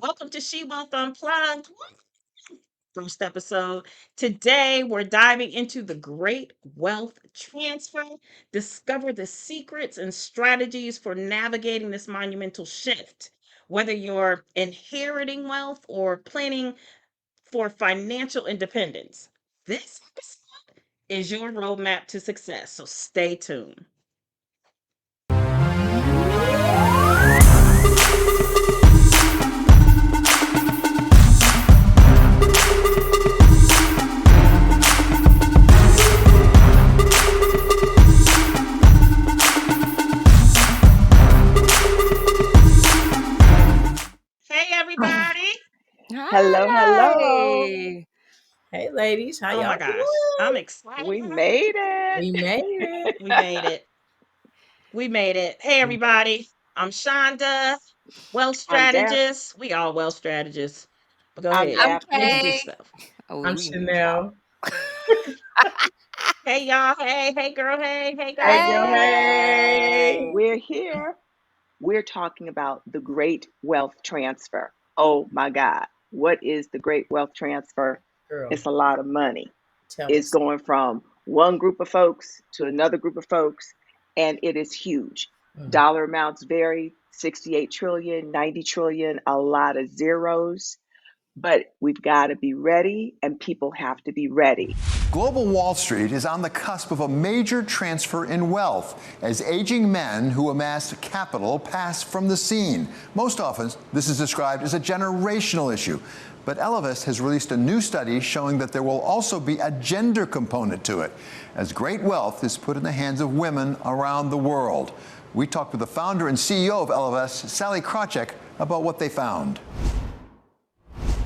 Welcome to She Wealth Unplugged. First episode. Today, we're diving into the great wealth transfer. Discover the secrets and strategies for navigating this monumental shift. Whether you're inheriting wealth or planning for financial independence, this episode is your roadmap to success. So stay tuned. Hey, everybody. Hello, hello. Hi. Hey, ladies. How Oh my y'all gosh, I'm doing? excited. We made it. We made it. We made it. We made it. Hey, everybody. I'm Shonda, wealth I'm Daph. strategist. We all wealth strategists. But go I'm ahead. I'm Daphne. Introduce Kay. yourself. I'm We need y'all. Chanel. Hey, y'all. Hey, hey, girl. Hey, hey, Hey, girl. girl. Hey. We're here. We're talking about the great wealth transfer. Oh my God. What is the great wealth transfer? Girl, It's a lot of money. tell It's us. going from one group of folks to another group of folks, and it is huge. Mm. Dollar amounts vary 68 trillion, 90 trillion, a lot of zeros. But we've got to be ready, and people have to be ready. Global Wall Street is on the cusp of a major transfer in wealth as aging men who amassed capital pass from the scene. Most often, this is described as a generational issue. But Elevest has released a new study showing that there will also be a gender component to it, as great wealth is put in the hands of women around the world. We talked with the founder and CEO of Elevest, Sally Krawcheck, about what they found.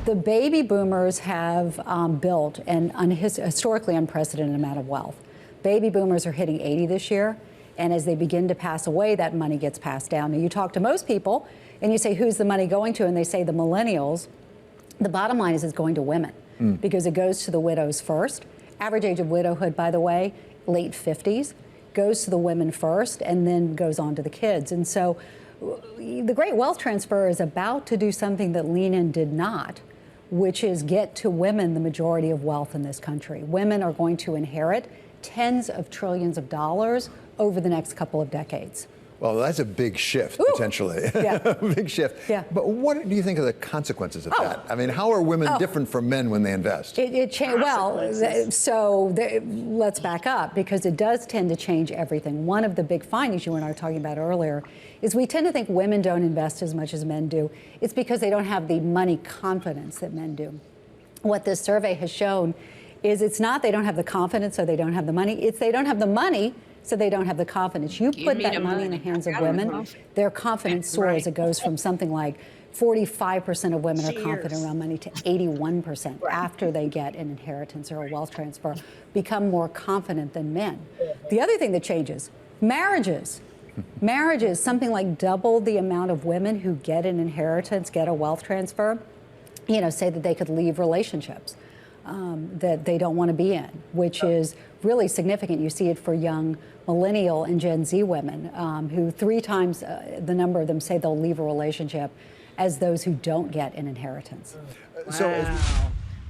The baby boomers have built an historically unprecedented amount of wealth. Baby boomers are hitting 80 this year, and as they begin to pass away, that money gets passed down. Now, you talk to most people, and you say, who's the money going to? And they say the millennials. The bottom line is it's going to women because it goes to the widows first. Average age of widowhood, by the way, late 50s, goes to the women first, and then goes on to the kids. And so the great wealth transfer is about to do something that Lean In did not, which is get to women the majority of wealth in this country. Women are going to inherit tens of trillions of dollars over the next couple of decades. Well, that's a big shift, Ooh. potentially. Yeah. Big shift. Yeah. But what do you think are the consequences of that? I mean, how are women different from men when they invest? Let's back up, because it does tend to change everything. One of the big findings you and I were talking about earlier is we tend to think women don't invest as much as men do. It's because they don't have the money confidence that men do. What this survey has shown is it's not they don't have the confidence or they don't have the money, it's they don't have the money so they don't have the confidence. You put that money in the hands of women, their confidence soars. It goes from something like 45% of women are confident around money to 81% after they get an inheritance or a wealth transfer, become more confident than men. The other thing that changes, marriages. Marriages, something like double the amount of women who get an inheritance, get a wealth transfer, say that they could leave relationships that they don't want to be in, which is really significant. You see it for young millennial and Gen Z women who 3 times the number of them say they'll leave a relationship as those who don't get an inheritance. So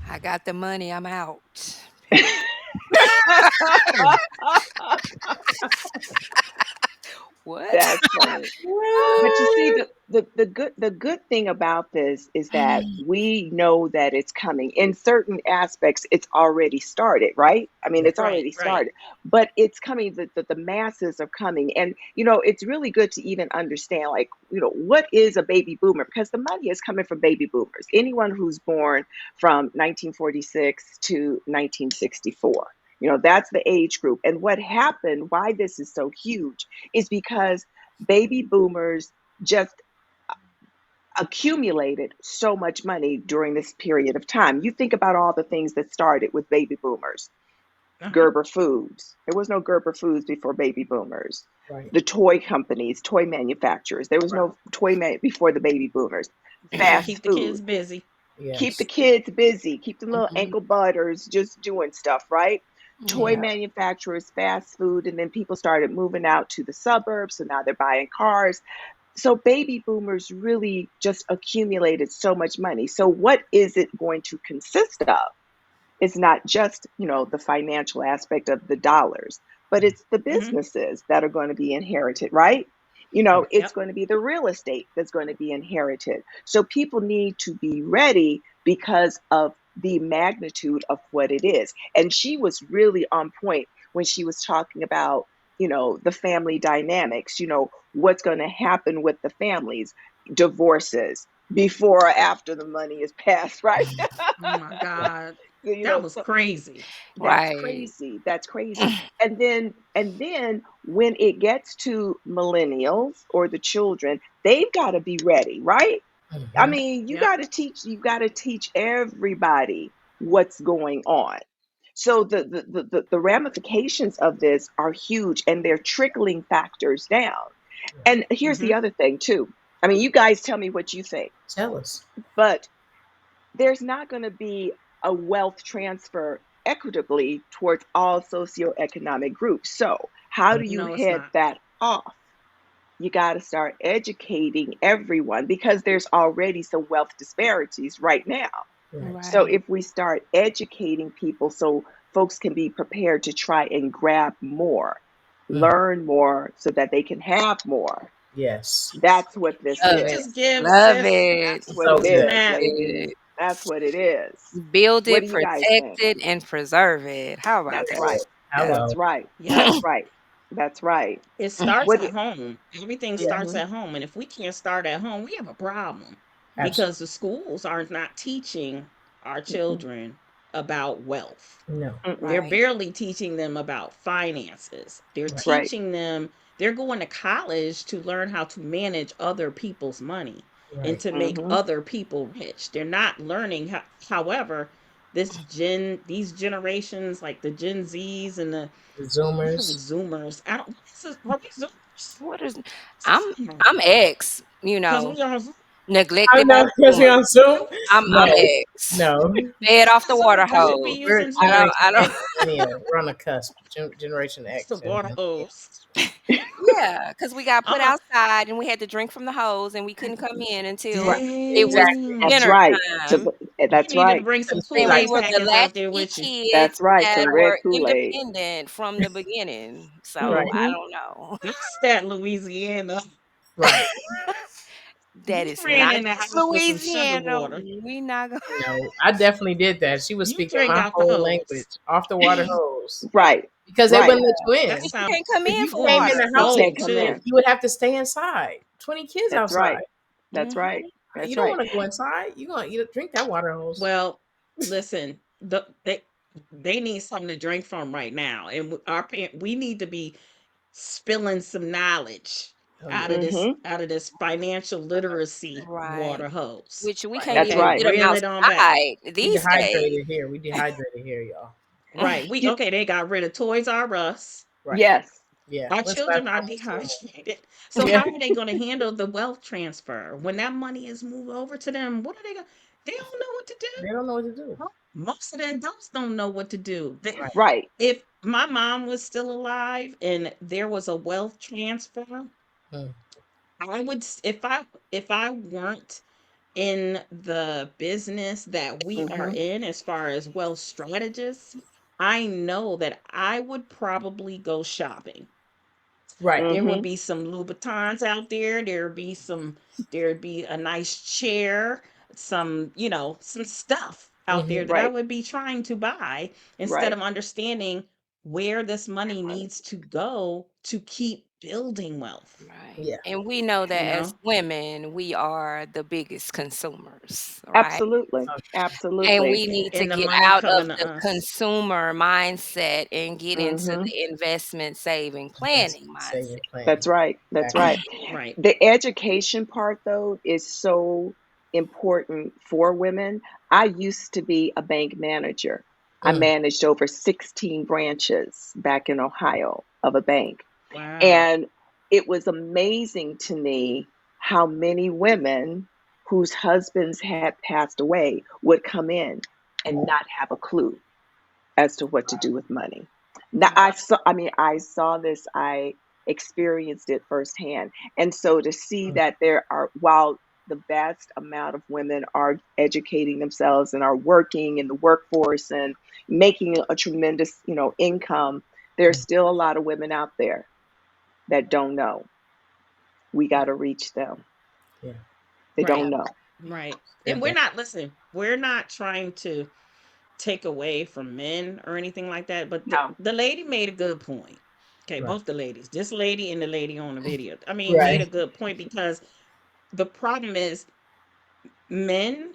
I got the money. I'm out. What? That's funny. But you see, the good thing about this is that we know that it's coming. In certain aspects, it's already started, right? I mean, it's Right, already right. started, but it's coming. The masses are coming, and it's really good to even understand, like, what is a baby boomer? Because the money is coming from baby boomers. Anyone who's born from 1946 to 1964. That's the age group. And what happened, why this is so huge, is because baby boomers just accumulated so much money during this period of time. You think about all the things that started with baby boomers. Gerber Foods. There was no Gerber Foods before baby boomers. Right. The toy companies, toy manufacturers. There was no before the baby boomers. Fast Keep the food. kids busy. Yes. Keep the kids busy. Keep the little ankle butters just doing stuff, right? Toy manufacturers, fast food, and then people started moving out to the suburbs. So now they're buying cars. So baby boomers really just accumulated so much money. So what is it going to consist of? It's not just, the financial aspect of the dollars, but it's the Hmm. businesses that are going to be inherited, right? Right. It's Yep. going to be the real estate that's going to be inherited. So people need to be ready because of the magnitude of what it is. And she was really on point when she was talking about, the family dynamics, what's going to happen with the families, divorces before or after the money is passed, right? Oh my God. So, That was so crazy. that's Right. crazy. That's crazy. And then when it gets to millennials or the children, they've got to be ready, right? I Mm-hmm. mean, Yep. you got to teach everybody what's going on. So the ramifications of this are huge, and they're trickling factors down. And here's Hmm. the other thing too. I mean, you guys tell me what you think, Tell us. but there's not going to be a wealth transfer equitably towards all socioeconomic groups. So, how do you No, it's head not. that off? You got to start educating everyone because there's already some wealth disparities right now. Right. So, Right. if we start educating people so folks can be prepared to try and grab more, Mm. learn more so that they can have more, Yes. that's what this Love You is. it. just give Love sis. it. That's what So it good. is, Snap. Good. ladies. That's what it is. Build What do it, you guys protect think? it, and preserve it. How about That's that? right. Yeah. Hello. That's right. Yep. That's right. That's right. It starts What do at home. Everything starts hmm at home. And if we can't start at home, we have a problem Absolutely. because the schools are not teaching our children about wealth. No. Mm-mm. They're Right. barely teaching them about finances. They're Right. Right. teaching them, they're going to college to learn how to manage other people's money and Right. to make hmm other people rich. They're not learning how, however, these generations like the Gen Zs and the The what are the Zoomers. Zoomers? I don't. Are we Zoomers? What is I'm Zoomers. I'm ex, Because we are. neglected I'm by not the because we're boomers. on Zoom. I'm No. ex. No. Fed off the water We should be hose. We're using Generation I Zoom. don't X millennial. We're on the cusp. Generation It's the X and water millennial. hose. Yeah, because we got put Uh, outside and we had to drink from the hose and we couldn't come in until Right. it was Exactly. dang. That's dinner right. time. You That's needed to right. bring some Couldn't stay Kool And we lights Aid were on. the packets out there latchkey with you. kids That's right. that Some red were Kool-Aid. independent from the beginning. So Right. I hmm don't know. That's that Louisiana. Right. That You is ran not in the just house with some sugar Louisiana. water. We not gonna. No, I definitely did that. She was You speaking drink my out the whole hose. language off the water hose Right. because they Right. wouldn't let you That in. But you sounds. can't come If in you for Ooh, came you in water. the You house can't cold at come 2, too. in. you would have to stay inside. 20 kids That's outside. right. That's Mhm. right. You That's don't right. want to go inside. You're going to eat, drink that water hose. Well, listen, they need something to drink from right now, and we need to be spilling some knowledge Oh, yeah. hmm out of this financial literacy Right. water hose. Which we Right. can't That's Okay, even right. get them reel it on back. outside We these days. dehydrated here. We dehydrated here, y'all. Right. You, Okay, they got rid of Toys R Us. Right. yes. Yeah. Our When's the last children are time we seen one? dehydrated. So Yeah. how are they going to handle the wealth transfer when that money is moved over to them? What are they going? They don't know what to do. They don't know what to do. Most of the adults don't know what to do. Right. Right. If my mom was still alive and there was a wealth transfer, Mm. I would if I weren't in the business that we are hmm in as far as wealth strategists, I know that I would probably go shopping. Right. There would hmm be some Louboutins out there. There'd be a nice chair, some stuff out Hmm. there that I Right. would be trying to buy instead Right. of understanding where this money needs to go to keep building wealth, Right. Yeah. And we know that you as know? women, we are the biggest consumers, right? Absolutely. Oh, And Absolutely. we need to And the get money out of coming to the us. consumer mindset and get into hmm the investment, saving, investment planning mindset. saving plan. That's right. That's Exactly. right. Right. The education part, though, is so important for women. I used to be a bank manager. I Mm. managed over 16 branches back in Ohio of a bank. Wow. And it was amazing to me how many women whose husbands had passed away would come in and not have a clue as to what to do with money. Now Wow. I mean I saw this. I experienced it firsthand. And so to see Mm. that there are, while the vast amount of women are educating themselves and are working in the workforce and making a tremendous, income, there's still a lot of women out there that don't know. We got to reach them. Yeah. They Right. don't know. Right. Good And thing. we're not trying to take away from men or anything like that, but No. the lady made a good point. Okay, Right. both the ladies, this lady and the lady on the video. I mean, made Right. a good point because the problem is men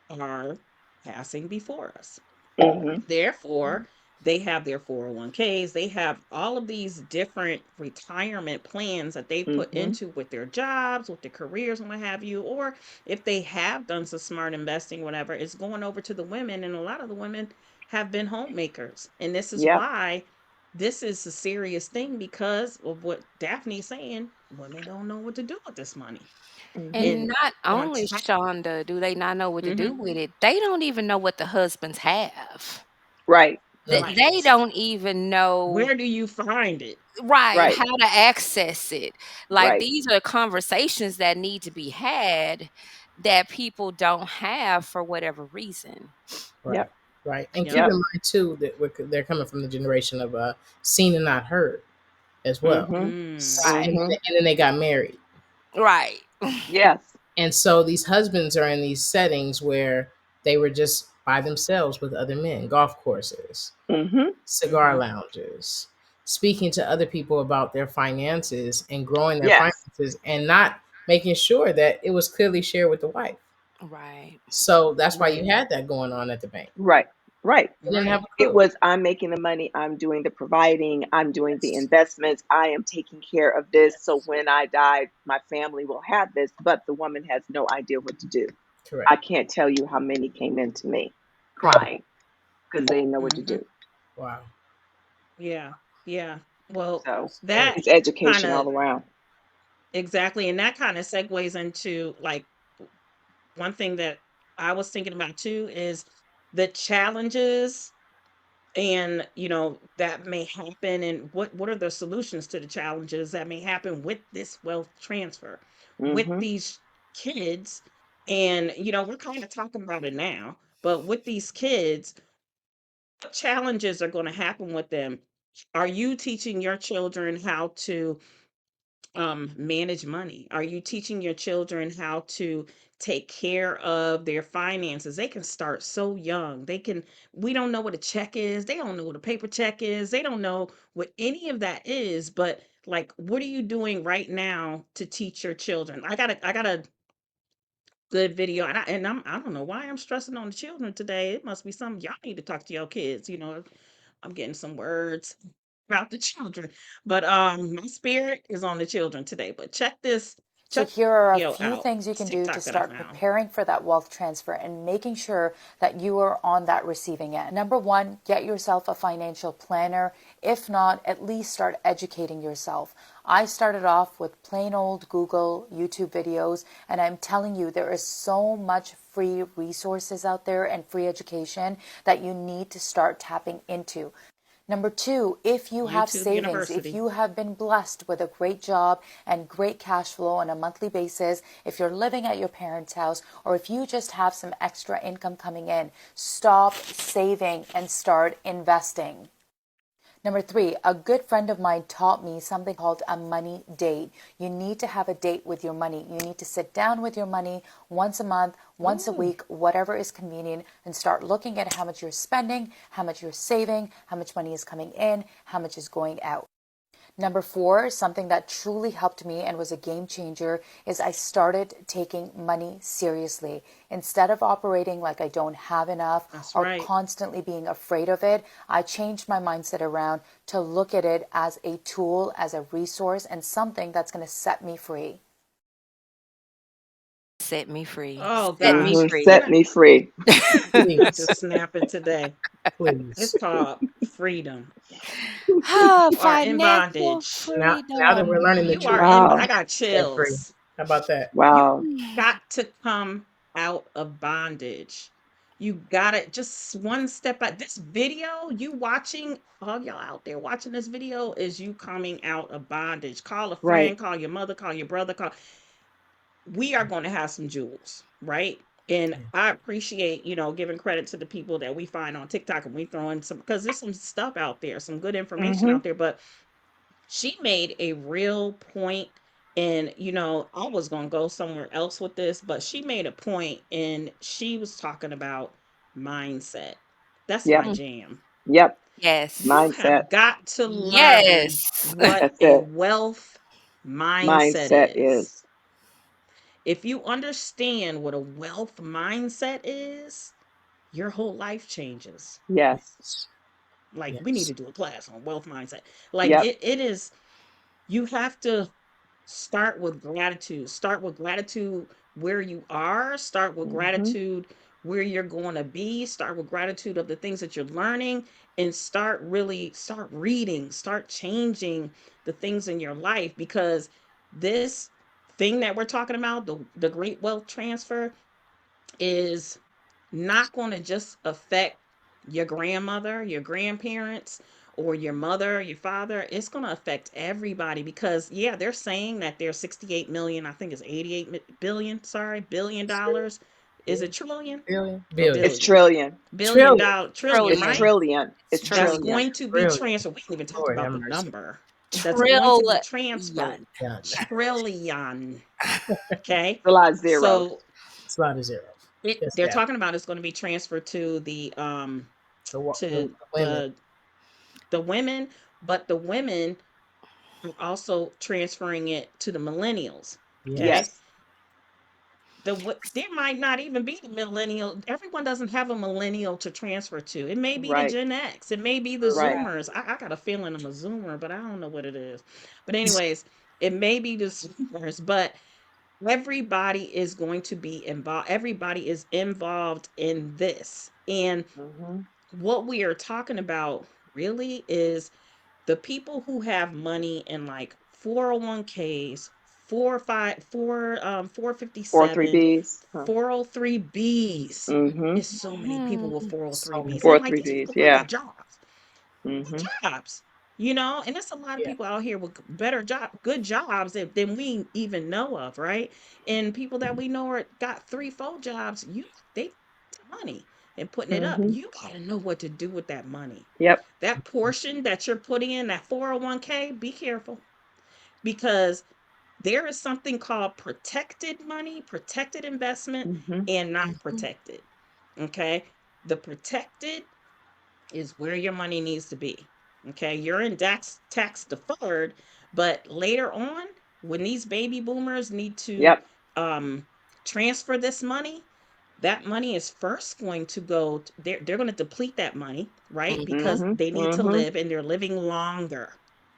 are passing before us. Hmm. Therefore, they have their 401ks, they have all of these different retirement plans that they put Hmm. into with their jobs, with their careers, and what have you. Or if they have done some smart investing, whatever, it's going over to the women. And a lot of the women have been homemakers. And this is Yep. why this is a serious thing because of what Daphne's saying. Women don't know what to do with this money. Hmm. And And not on only, top, Shonda, do they not know what to do mhm, with it, they don't even know what the husbands have. Right. Mm. They right. don't even know, Where do you find it? right, Right. how to access it. Like, Right. these are conversations that need to be had that people don't have for whatever reason. Right. Yep. Right. And keep Yep. in Yep. mind too that they're coming from the generation of seen and not heard as well. Hmm. Mm. Right. And then they got married. Right. Yes. And so these husbands are in these settings where they were just by themselves with other men, golf courses, Hmm. cigar Mhm. lounges, speaking to other people about their finances and growing their Yes. finances and not making sure that it was clearly shared with the wife. Right. So that's why Right. you had that going on at the bank. Right. Right. They didn't have Right. a It clue. was, I'm making the money, I'm doing the providing, I'm doing the Yes. investments, I am taking care of this. So Yes. when I die, my family will have this, but the woman has no idea what to do. Correct. I can't tell you how many came into me crying because they didn't know what to Mhm. do. Wow. Yeah. Yeah. Well, So Scary. that it's education all kinda around. exactly, and that kinda segues into, like, one thing that I was thinking about too is the challenges and, that may happen, and what are the solutions to the challenges that may happen with this wealth transfer, with Hmm. these kids. And, we're kinda talking about it now, but with these kids, what challenges are gonna happen with them? Are you teaching your children how to manage money? Are you teaching your children how to take care of their finances? They can start so young. We don't know what a check is. They don't know what a paper check is. They don't know what any of that is. But like, what are you doing right now to teach your children? I got a good video, I don't know why I'm stressing on the children today. It must be something y'all need to talk to your kids. I'm getting some words about the children. But my spirit is on the children today. But So check here are a video few out. things you It's can do to TikTok that I start found. preparing for that wealth transfer and making sure that you are on that receiving end. Number one, get yourself a financial planner. If not, at least start educating yourself. I started off with plain old Google, YouTube videos, and I'm telling you, there is so much free resources out there and free education that you need to start tapping into. Number two, if you have YouTube savings, if University. you have been blessed with a great job and great cash flow on a monthly basis, if you're living at your parents' house, or if you just have some extra income coming in, stop saving and start investing. Number three, a good friend of mine taught me something called a money date. You need to have a date with your money. You need to sit down with your money once a month, once a Ooh. week, whatever is convenient, and start looking at how much you're spending, how much you're saving, how much money is coming in, how much is going out. Number four, something that truly helped me and was a game changer is I started taking money seriously. Instead of operating like I don't have enough That's or right. constantly being afraid of it, I changed my mindset around to look at it as a tool, as a resource, and something that's going to set me free. Set me free. Oh Set me gosh. Hmm. free. Set me free. I'm Please. just snapping today. It's Please. called freedom. Ah, You are in financial bondage. Now that we're freedom. learning the You are truth, in, Wow. I got set free. chills. How about that? You Wow. got to come out of bondage. You gotta just one step at this video. You watching, all y'all out there watching this video is you coming out of bondage. Call a Right. friend, call your mother, call your brother, call. We are going to have some jewels, right? And Yeah. I appreciate, giving credit to the people that we find on TikTok and we throw in some, because there's some stuff out there, some good information Mm-hmm. out there. But she made a real point, and I was going to go somewhere else with this, but she made a point, and she was talking about mindset. That's my Yep. Mm. jam. Yep. You Yes. Mindset. have got to learn Yes. what That's a it. wealth mindset Mindset is. is. If you understand what a wealth mindset is, your whole life changes. Yes. Like, we need Yes. to do a class on wealth mindset. Like, Yep. it is, you have to start with gratitude. Start with gratitude where you are. Start with Mm-hmm. gratitude where you're going to be. Start with gratitude of the things that you're learning, and start reading, start changing the things in your life, because this thing that we're talking about, the great wealth transfer, is not going to just affect your grandmother, your grandparents, or your mother, your father. It's going to affect everybody, because yeah, they're saying that there's 68 million, I think it's 88 billion, sorry, billion dollars. Is it trillion Billion. or Billion. It's billion? trillion. Billion Trillion. dollar trillion, It's Trillion. right? trillion. It's It's That's trillion. trillion. going to be Brilliant. transferred. We didn't even talk Lord about have the mercy. number that's going to be transferred. Trillion. Yeah. Trillion. Okay. It's a lot of zeros. So It's a lot of zeros. Yes, they're that. talking about it's going to be transferred to The to women. the women, but the women are also transferring it to the millennials. Okay. Yes. Yes. There might not even be the millennial. Everyone doesn't have a millennial to transfer to. It may be the Right. Gen X. It may be the Right. Zoomers. I got a feeling I'm a Zoomer, but I don't know what it is. But anyways, it may be the Zoomers, but everybody is going to be involved. Everybody is involved in this. And Mm-hmm. what we are talking about really is the people who have money in like 401ks, 403 457, Bs. Huh. 403bs. Mm-hmm. It's so many people with So many. 403bs. And like, 403 these Bs. people probably Yeah. got jobs. Good Mm-hmm. jobs. And there's a lot of Yeah. people out here with good jobs than we even know of, right? And people that we know are got 3, 4 jobs. They money and putting it up. Mm-hmm. You gotta know what to do with that money. Yep. That portion that you're putting in that 401k, be careful, because there is something called protected money, protected investment, Mm-hmm. and not Mhm. protected. Okay. The protected is where your money needs to be. Okay, you're in tax deferred, but later on, when these baby boomers need to Yep. um, transfer this money, that money is first going to go. They're going to deplete that money, right? Because Mhm. Mm-hmm. they need to Mm-hmm. live, and they're living longer.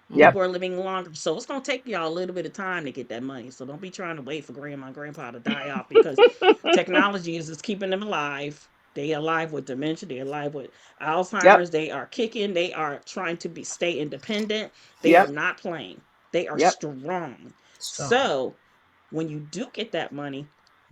Yep. People are living longer, so it's going to take y'all a little bit of time to get that money. So don't be trying to wait for grandma and grandpa to die off, because technology is just keeping them alive. They alive with dementia. They alive with Yep. Alzheimer's. They are kicking. They are trying to stay independent. They are Yep. not playing. They are Yep. strong. Strong. So when you do get that money,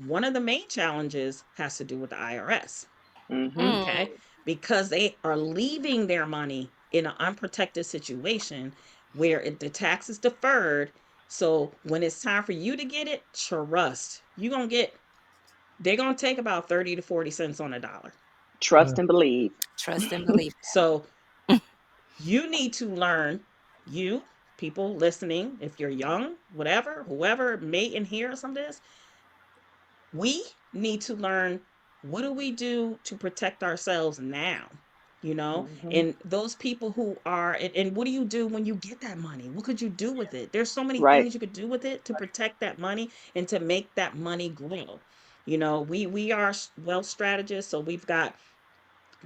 one of the main challenges has to do with the IRS. Mm-hmm. Mm. Okay, because they are leaving their money in an unprotected situation where the tax is deferred. So when it's time for you to get it, trust you gonna get. They're gonna take about 30 to 40 cents on a dollar. Trust Mm. and believe. Trust and believe So you need to learn. You people listening, if you're young, whatever, whoever may inherit some of this, we need to learn, what do we do to protect ourselves now, Mm-hmm. and those people who are, and what do you do when you get that money? What could you do with it? There's so many Right. things you could do with it to protect that money and to make that money grow. We are wealth strategists, so we've got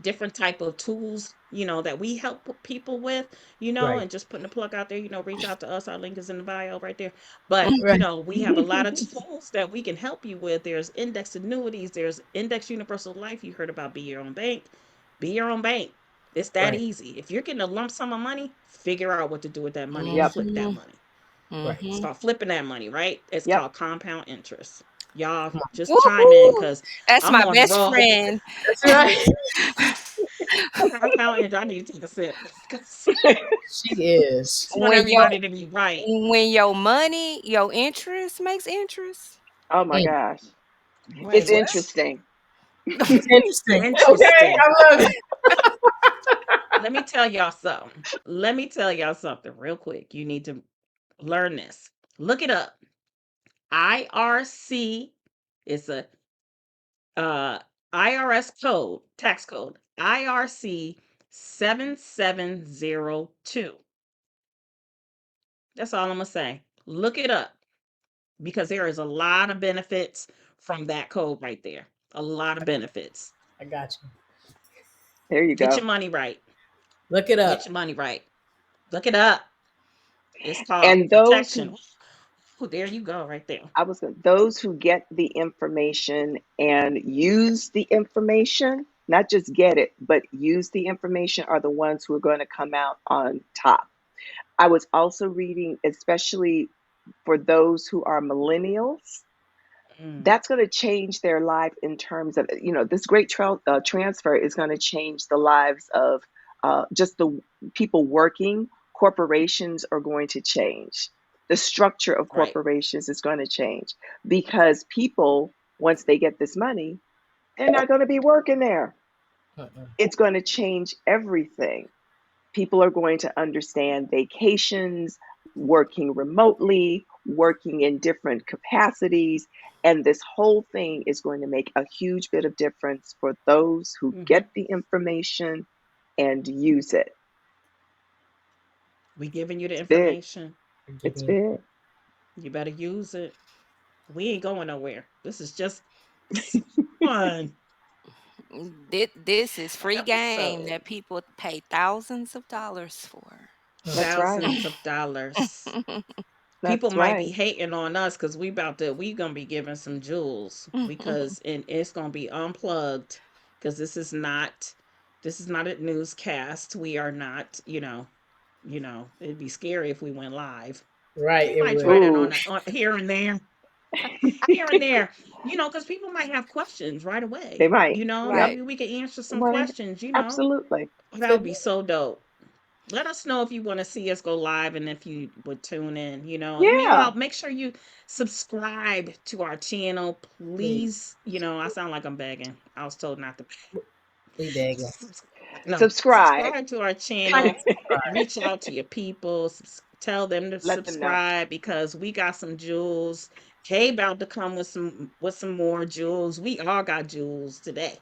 different type of tools, that we help people with, Right. and just putting the plug out there, reach out to us. Our link is in the bio right there. But it. Right. we have a lot of tools that we can help you with. There's index annuities, there's index universal life. You heard about be your own bank. Be your own bank. It's that Right. easy. If you're getting a lump sum of money, figure out what to do with that money and Yep. flip that Mhm. money. Right. It's Mhm. called flipping that money, right? It's Yep. called compound interest. Y'all just chime in Woohoo! because That's I'm my on the best road. friend. That's right. I need to take a sip because She is. I want When your everybody to be right. when your money, your interest makes interest. Oh my Mm. gosh. It's Wait, interesting. It's interesting. Okay, interesting. I love it. Let me tell y'all something. Let me tell y'all something real quick. You need to learn this. Look it up. IRC is a uh IRS code, tax code. IRC 7702. That's all I'm gonna say. Look it up because there is a lot of benefits from that code right there. A lot of benefits. I got you. There you Get go. your money right. Look it Get up. your money right. Look it up. It's called And those who protection. Oh, there you go, right there. those who get the information and use the information, not just get it, but use the information are the ones who are going to come out on top. I was also reading, especially for those who are millennials, Mm, that's going to change their life in terms of, this great transfer is going to change the lives of just the people working. Corporations are going to change. The structure of right. corporations is going to change because people, once they get this money, they're not going to be working there. Mm-mm. It's going to change everything. People are going to understand vacations, working remotely, working in different capacities. And this whole thing is going to make a huge bit of difference for those who Hmm. get the information and use it. We giving you the It's big. information. I'm It's giving you. big. You better use it. We ain't going nowhere. This is fun This is free game episode. that people pay thousands of dollars for. Mm. That's right. Thousands of dollars. People That's might be right. hating on us because we gonna be giving some jewels because and it's gonna be unplugged because this is not a newscast. We are not, it'd be scary if we went live. Right, We it might would. try that Ooh. on here and there, here and there, because people might have questions right They away. might. Yep. Maybe Right. we could answer some Right. questions. Absolutely. That They would be so dope. Let us know if you want to see us go live and if you would tune in. And Yeah. meanwhile, make sure you subscribe to our channel, please. please. I sound like I'm begging. I was told not to. We begging. No, Subscribe. subscribe to our Kind of channel. surprised. Reach out to your people. Tell them to Let them know. subscribe because we got some jewels. Kay about to come with some more jewels. We all got jewels today.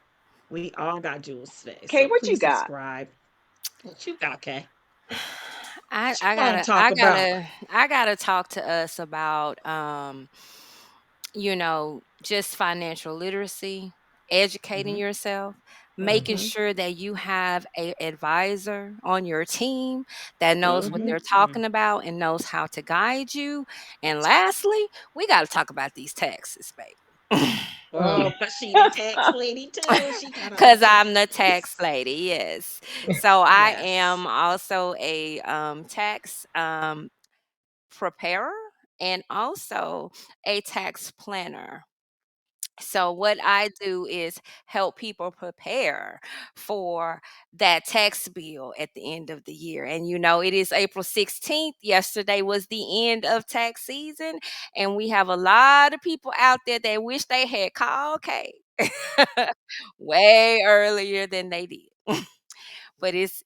We all got jewels today. Kay, So what you please got? subscribe. What you got, Kay? I What you I want gotta to talk I about? gotta I gotta talk to us about just financial literacy, educating Hmm. yourself, making Mm-hmm. sure that you have a advisor on your team that knows what Mm-hmm. they're Mm. talking about and knows how to guide you. And lastly, we got to talk about these taxes, baby. Mm. Oh, but she the tax lady too. She got all the Because I'm the tax taxes. lady, yes. So I Yes. am also a tax preparer and also a tax planner. So what I do is help people prepare for that tax bill at the end of the year. And it is April 16th. Yesterday was the end of tax season, and we have a lot of people out there that wish they had called Kate way earlier than they did. But it's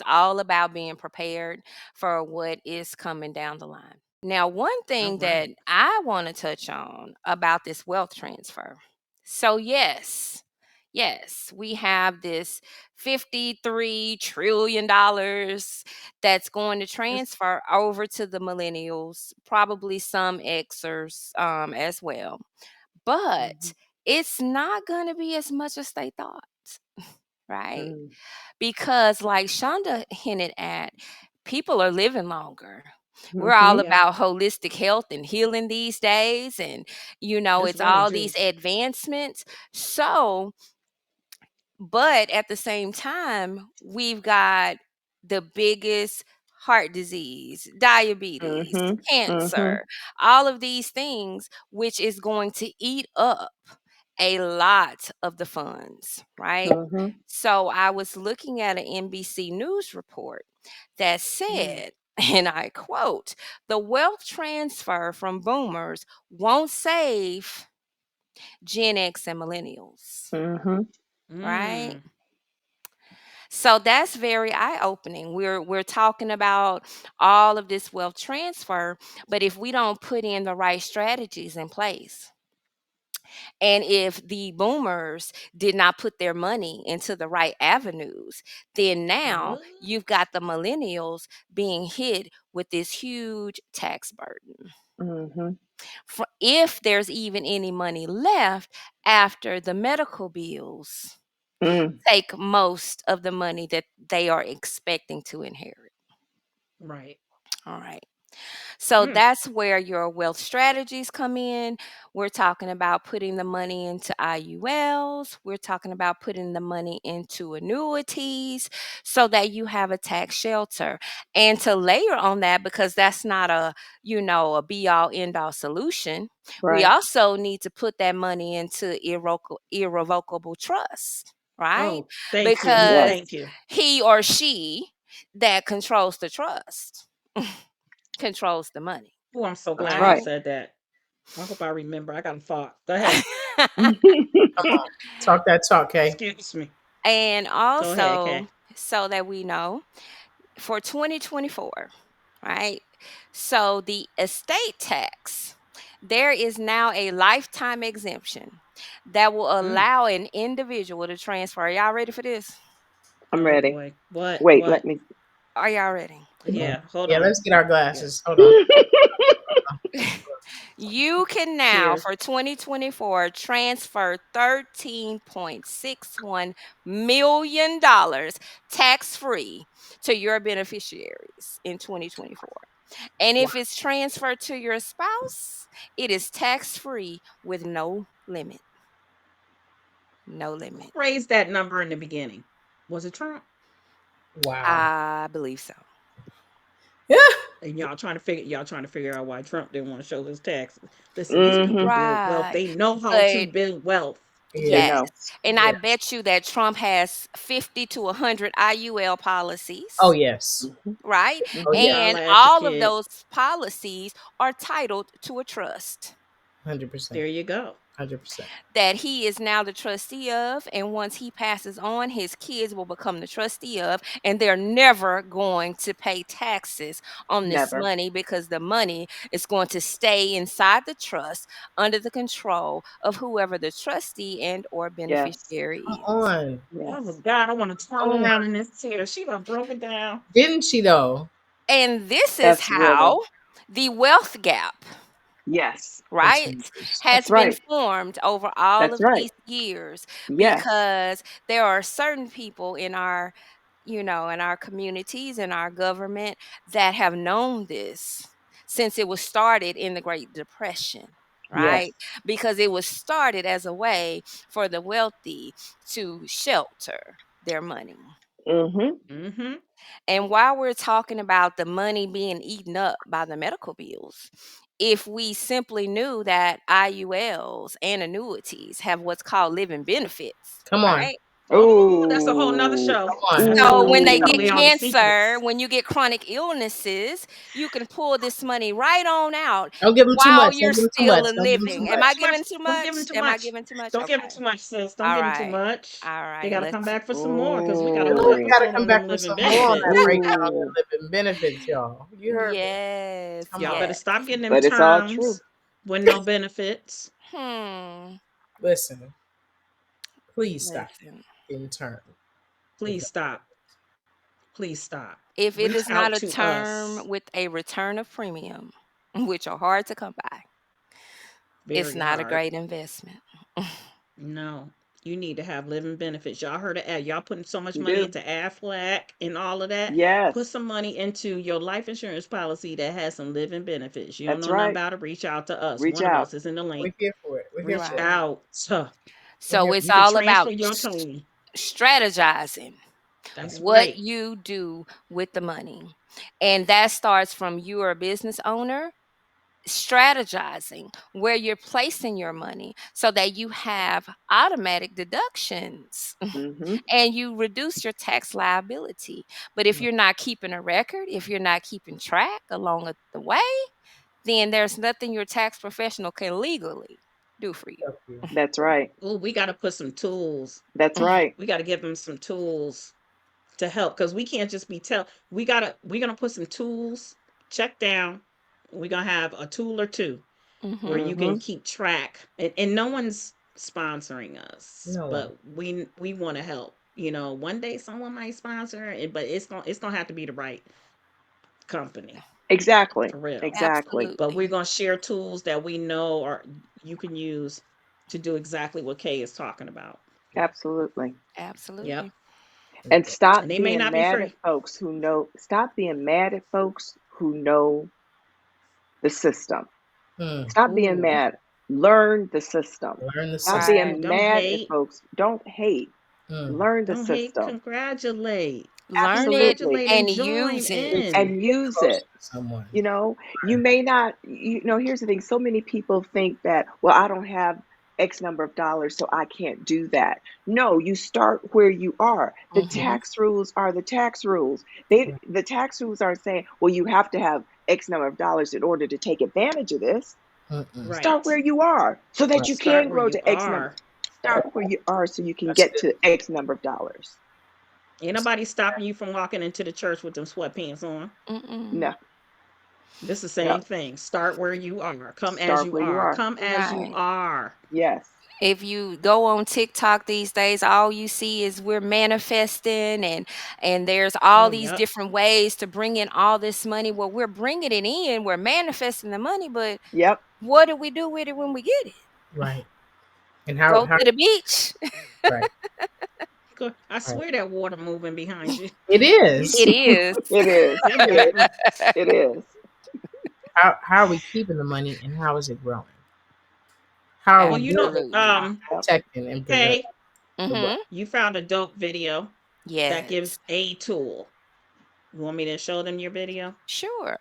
all about being prepared for what is coming down the line. Now, one All thing that right. I want to touch on about this wealth transfer. So, yes, we have this $53 trillion that's going to This. transfer over to the millennials, probably some Xers as well. Hmm. But it's not going to be as much as they thought, right? Mm-hmm. Because, like Shonda hinted at, people are living longer. We're all Mm-hmm. Yeah, about holistic health and healing these days, and that's it's really all true. these advancements. So, but at the same time, we've got the biggest heart disease, diabetes, Mhm. Mhm. cancer, all of these things, which is going to eat up a lot of the funds, right? Mhm. So I was looking at an NBC News report that Mm. said, and I quote, the wealth transfer from boomers won't save Gen X and millennials, Mhm. right? Mm. So that's very eye-opening. We're talking about all of this wealth transfer, but if we don't put in the right strategies in place, and if the boomers did not put their money into the right avenues, then now What? you've got the millennials being hit with this huge tax burden. Mhm. If there's even any money left after the medical bills Mm. take most of the money that they are expecting to inherit. Right. All right. So Mm. that's where your wealth strategies come in. We're talking about putting the money into IULs. We're talking about putting the money into annuities so that you have a tax shelter. And to layer on that, because that's not a be all end all solution, we Right. also need to put that money into irrevocable trust, right? Oh, thank you. Yes. Because Thank you. he or she that controls the trust controls the money, Oh, I'm so That's glad you right. right? said that. I hope I remember. I got a thought. Go ahead. Come on. Talk that talk, Kay. Excuse me. And Go ahead, also, Kay. so that we know, for 2024, right? So the estate tax, there is now a lifetime exemption that will Mm. allow an individual to transfer. Are y'all ready for this? I'm Oh ready. boy. What? Wait, let What? me. Are y'all ready? Yeah. Hold Yeah, on. let's get our Yeah. glasses. Hold on. You can now, Cheers. for 2024, transfer $13.61 million tax free to your beneficiaries in 2024. And Wow. if it's transferred to your spouse, it is tax free with no limit. No Who limit. raised that number in the beginning? Was it Trump? Wow. I believe so. Yeah. And y'all trying to figure out why Trump didn't want to show his taxes. Listen, these people Mhm. build wealth. Right. They know how to But build wealth. They Yeah. know. yes. And I Yeah. bet you that Trump has 50 to 100 IUL Oh policies, yes. Mhm. right? Oh Mhm. yeah. And Dollar at your all of kid. those policies are titled to a trust 100%. There you go. 100%. that he is now the trustee of. And once he passes on, his kids will become the trustee of. And they're never going to pay taxes on this Never. money because the money is going to stay inside the trust under the control of whoever the trustee and or Yes. Come beneficiary is. on. Oh Yes. God, I want to turn Oh my. around in this chair. She done broke it down. Didn't she though? And this is That's really. how the wealth gap, Yes. right, Continues. has That's been right. formed over all That's of right. these years Yes. because there are certain people in our in our communities, in our government, that have known this since it was started in the Great Depression, Yes. right? Because it was started as a way for the wealthy to shelter their money. Mhm. Mm-hmm. And while we're talking about the money being eaten up by the medical bills, if we simply knew that IULs and annuities have what's called living benefits, Come on. right? Oh, that's a whole nother Ooh. show. Come on. So when they Ooh, get Ooh. probably all the cancer, secrets. when you get chronic illnesses, you can pull this money right on out Don't give them too while much. you're Don't give them too much. still Don't give them too living. Am I much. Too much. giving too Don't give them much? too Am I much. giving too much? Don't give them Okay. too much, sis. Don't All give them too right. much. All They right. got to come Let's back for some more because we got to Oh, double you Ooh. up gotta on come them back for living some more on that benefits. breakdown on Ooh. the living benefits, y'all. You heard me. yes, Come Y'all on. better yes. stop getting them But it's all true. terms with no benefits. Hmm. Listen, please stop Listen. getting turned. With Please no- stop. Please stop. If it Reach is not out a to us. term with a return of premium, which are hard to come by, it's Very not a hard. great investment. No, you need to have living benefits. Y'all heard of ad? Y'all putting so much You money do. into Aflac and all of that. Put Yes. some money into your life insurance policy that has some living benefits. You don't That's know nothing right. about it? Reach out to us. Reach One of out. us is in the link. We're here for it. We're here Reach for it. Right. out. We're So here. it's You can all transfer about your tone. strategizing. That's what right. you do with the money. And that starts from you are a business owner, strategizing where you're placing your money so that you have automatic deductions Hmm. and you reduce your tax liability. But if you're not keeping a record, if you're not keeping track along the way, then there's nothing your tax professional can legally do for you. Help you. That's right. Oh, we got to put some tools. That's right. We got to give them some tools to help, because we can't just be we're gonna put some tools. Check down. We're gonna have a tool or two where Mm-hmm. you can Hmm. keep track, and no one's sponsoring us, No one. but we want to help. One day someone might sponsor it, but it's gonna have to be the right company, Exactly. for real. Exactly. But we're Absolutely. gonna share tools that we know are you can use to do exactly what Kay is talking about. Absolutely. Yep. Absolutely. And And stop they may being not be mad at free. folks who know, stop being mad at folks who know the system. Hmm. Stop being Ooh. mad. Learn the system. Learn the Stop system. Right. being Don't mad at hate. folks. Don't hate. Mm. Learn the Don't hate, system. congratulate. Learn it Absolutely. Congratulate and and join use it. Get, in. And get use closer it. to someone. You may not, here's the thing. So many people think that, well, I don't have X number of dollars, so I can't do that. No, you start where you are. The Mm-hmm. tax rules are the tax rules. Right. The tax rules aren't saying, well, you have to have X number of dollars in order to take advantage of this. Mm-mm. Start Right. where you are so that Right. you Start can where grow you to X number. are. Start where you are so you can That's get good. to X number of dollars. Ain't nobody stopping you from walking into the church with them sweatpants on. Mm-mm. No, This is the no. same thing. Start where you are. Come as Start you where you are. are. Come as you Right. are. Yes. If you go on TikTok these days, all you see is we're manifesting and there's all Oh, these yep. different ways to bring in all this money. Well, we're bringing it in, we're manifesting the money, but Yep. what do we do with it when we get it? Right. And how Go how to the beach. right. I Right. swear that water moving behind you. It is. It is. It is. That It must is. be. It is. How are we keeping the money and how is it growing? How are we Well, building Absolutely. Yep. protecting and preserving hey, the wealth? Mm-hmm. you found a dope video that Yes. gives a tool. You want me to show them your video? Sure.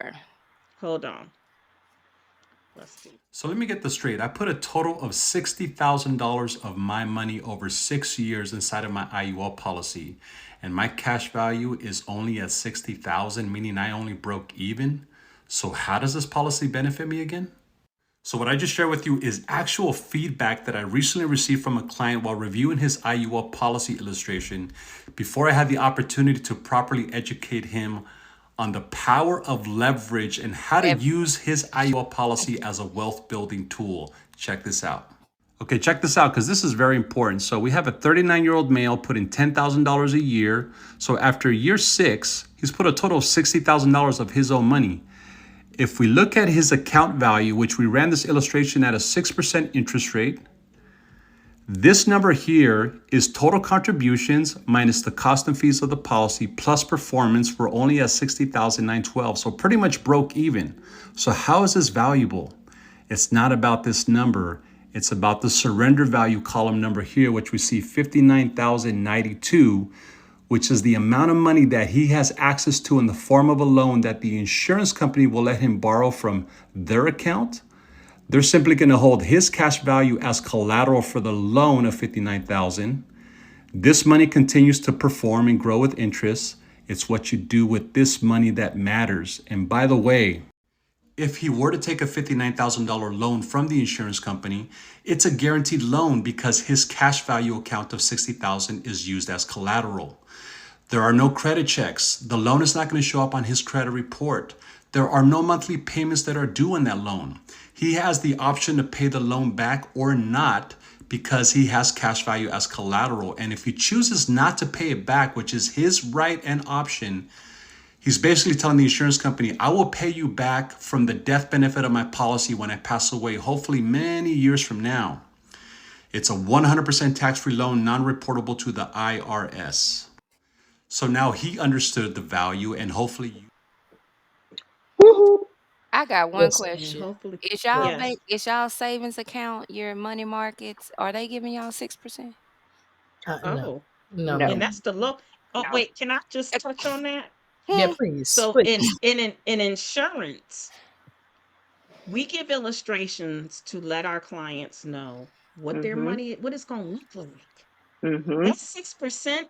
Hold on. Let's see. So let me get this straight. I put a total of $60,000 of my money over 6 years inside of my IUL policy, and my cash value is only at 60,000, meaning I only broke even. So how does this policy benefit me again? So what I just shared with you is actual feedback that I recently received from a client while reviewing his IUL policy illustration before I had the opportunity to properly educate him on the power of leverage and how to Ev- use his IUL policy as a wealth building tool. Check this out. Okay, check this out because this is very important. So we have a 39-year-old male putting $10,000 a year. So after year 6, he's put a total of $60,000 of his own money. If we look at his account value, which we ran this illustration at a 6% interest rate, this number here is total contributions minus the cost and fees of the policy plus performance. We're only at $60,912, so pretty much broke even. So how is this valuable? It's not about this number. It's about the surrender value column number here, which we see 59,092, which is the amount of money that he has access to in the form of a loan that the insurance company will let him borrow from their account. They're simply going to hold his cash value as collateral for the loan of 59,000. This money continues to perform and grow with interest. It's what you do with this money that matters. And by the way, if he were to take a $59,000 loan from the insurance company, it's a guaranteed loan because his cash value account of $60,000 is used as collateral. There are no credit checks. The loan is not going to show up on his credit report. There are no monthly payments that are due on that loan. He has the option to pay the loan back or not because he has cash value as collateral. And if he chooses not to pay it back, which is his right and option, he's basically telling the insurance company, I will pay you back from the death benefit of my policy when I pass away, hopefully many years from now. It's a 100% tax-free loan, non-reportable to the IRS. So now he understood the value and hopefully you. Woohoo. I got one Listen. And question. hopefully, Is yes. y'all savings account, your money markets, are they giving y'all 6%? No. Oh, No, No. and ma'am. that's the low. Oh, No. wait, can I just touch on that? Yeah, Hmm. please, So please. in insurance, we give illustrations to let our clients know what their Mhm. money, what it's going to look like. Mhm. That's 6%.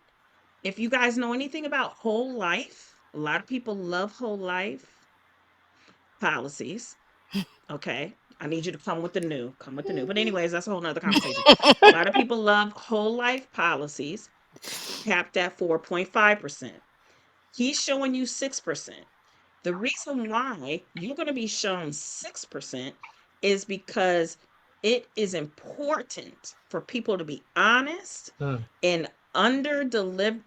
If you guys know anything about whole life, a lot of people love whole life policies. Okay. I need you to come with the new. Come with the new. But anyways, that's a whole nother conversation. A lot of people love whole life policies capped at 4.5%. He's showing you 6%. The reason why you're going to be shown 6% is because it is important for people to be honest Mm, and under deliver.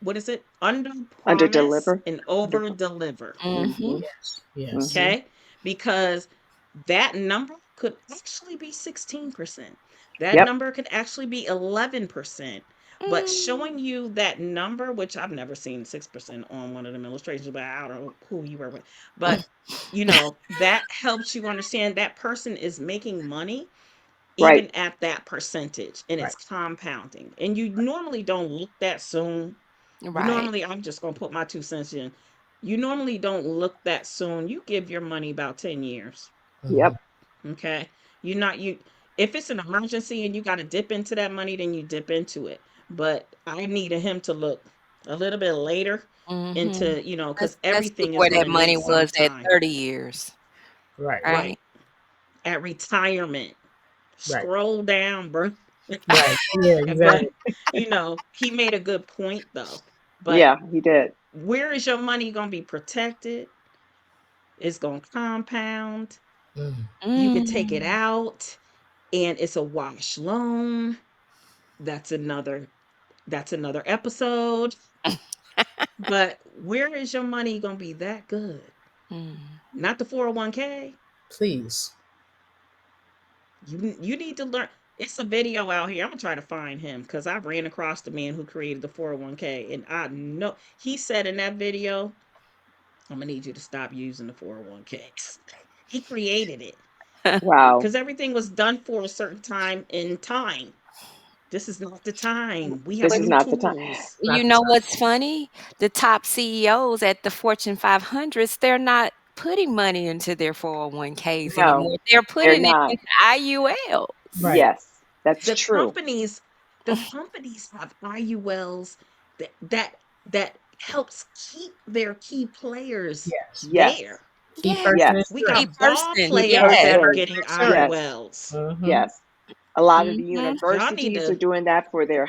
What is it? Under Under promise deliver. and Under. over deliver. Mhm. Mhm. yes, yes. Mhm. Okay? Because that number could actually be 16%. That Yep. number could actually be 11%. But Mm. showing you that number, which I've never seen 6% on one of them illustrations, but I don't know who you were with. But, that helps you understand that person is making money Right. even at that percentage and Right. it's compounding. And you normally don't look that soon. You Right. normally, I'm just going to put my 2 cents in. You normally don't look that soon. You give your money about 10 years. Mhm. Yep. Okay. You're not, you, if it's an emergency and you got to dip into that money, then you dip into it. But I needed him to look a little bit later Mhm. into, because Let's look everything is where going that to money need some was at time. 30 years, Right. right? Right. At retirement. Right. Scroll down, bro. Right. Yeah, But, exactly. he made a good point though. But Yeah, he did. where is your money going to be protected? It's going to compound. Mm, You could take it Mm. out and it's a wash loan. That's another episode. But where is your money going to be that good? Mm. Not the 401k. please. You need to learn. It's a video out here. I'm gonna try to find him because I ran across the man who created the 401k, and I know he said in that video, "I'm gonna need you to stop using the 401k." He created it Wow. because everything was done for a certain time in time. This is not the time. We have This But is new not the time. tools. Not you the know time. what's funny? The top CEOs at the Fortune 500s, they're not putting money into their 401ks No, anymore. They're they're putting it not. into IULs. Right. Yes, that's The true. companies, the companies have IULs that helps keep their key players Yes. Yes. there. Key Yes. person Yes. We insurance. Key got ball person. Key players that Yes. are person. getting Insurance. Yes. IULs. Mm-hmm. Yes. A lot of the Mhm. Y'all need universities are to, doing that for their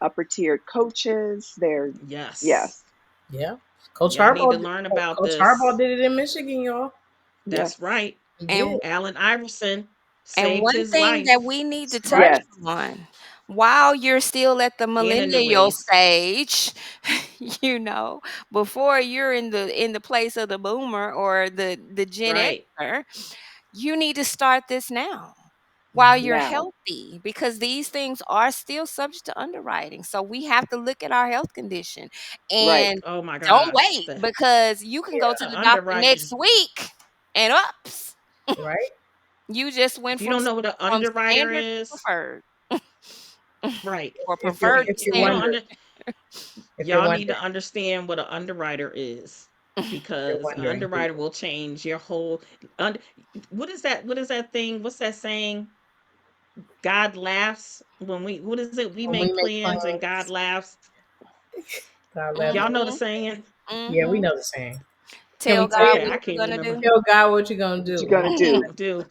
upper tiered coaches. Their yes, yes. Yeah. Coach y'all need to Harbaugh. learn about Coach Harbaugh this. did it in Michigan, y'all. Yes. That's right. He And did. Allen Iverson And saved one his thing that life we need to That's touch right. Yes. on, while you're still at the and in the millennial race. stage, you know, before you're in the place of the boomer or the Gen Right. Xer, you need to start this now while Mhm. you're Now. healthy because these things are still subject to underwriting. So we have to look at our health condition Right. and Oh my don't gosh. wait because you can go to The the doctor underwriting. next week and ups. Right. You just went If you don't know what an from underwriter standard to is, preferred right. or If you're preferred to if If you're you don't standard. wondering, under if you're y'all need to wondering, understand what an underwriter is if you're because an wondering, underwriter will change your whole under what is that thing? What's that saying? God laughs when we what is it? We when we make make plans and God plans, laughs. God love Y'all it. know the Mhm, saying? Yeah, we mhm. know the saying. Can we Tell tell you? God Okay, what I you're can't gonna remember. do. Tell God what you're gonna What you do. gonna What you do? gonna do?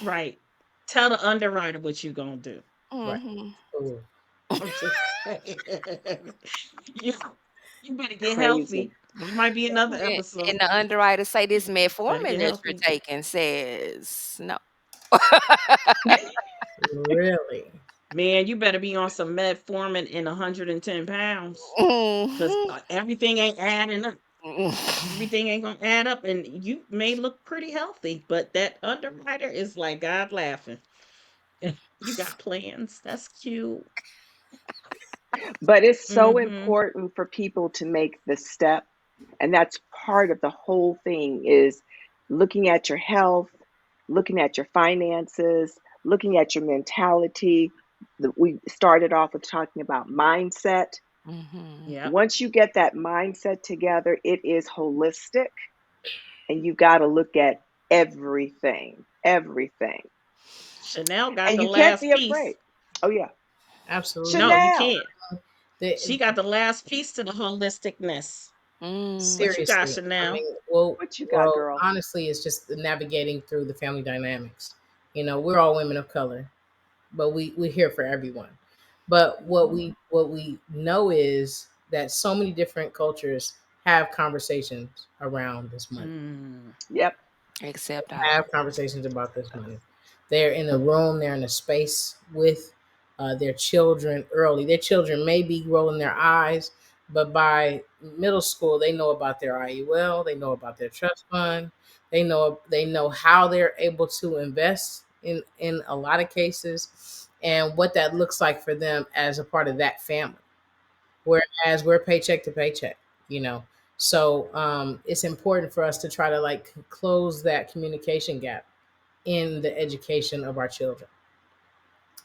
Right. Tell the underwriter what you gonna do. Right. Mhm. Ooh. I'm just saying. you, you better get Crazy. healthy. It might be another And episode. and the underwriter say this Better metformin get that you're healthy. taking says no. Really? Man, you better be on some metformin in 110 pounds because Mhm. everything ain't adding up. Mhm. Everything ain't gonna add up, and you may look pretty healthy, but that underwriter is like God laughing. You got plans. That's cute. But it's so Mm-hmm. important for people to make the step. And that's part of the whole thing is looking at your health, looking at your finances, looking at your mentality. We started off with talking about mindset. Mm-hmm. Yep. Once you get that mindset together, it is holistic, and you got to look at everything, everything. Chanel got And the you can't last be afraid. piece. Oh, yeah. Absolutely. No, you Chanel. can't. The, She got the last piece to the holisticness. Mm. What you got, seriously, I Chanel? mean, well, What you got, well, girl? honestly, it's just the navigating through the family dynamics. You know, we're all women of color, but we're here for everyone. But what we know is that so many different cultures have conversations around this money. Mm, Yep. Accept Have all. conversations about this money. They're in a room, they're in a space with their children early. Their children may be rolling their eyes, but by middle school, they know about their IUL, they know about their trust fund, they know how they're able to invest in a lot of cases, and what that looks like for them as a part of that family. Whereas we're paycheck to paycheck, you know. So it's important for us to try to like close that communication gap in the education of our children,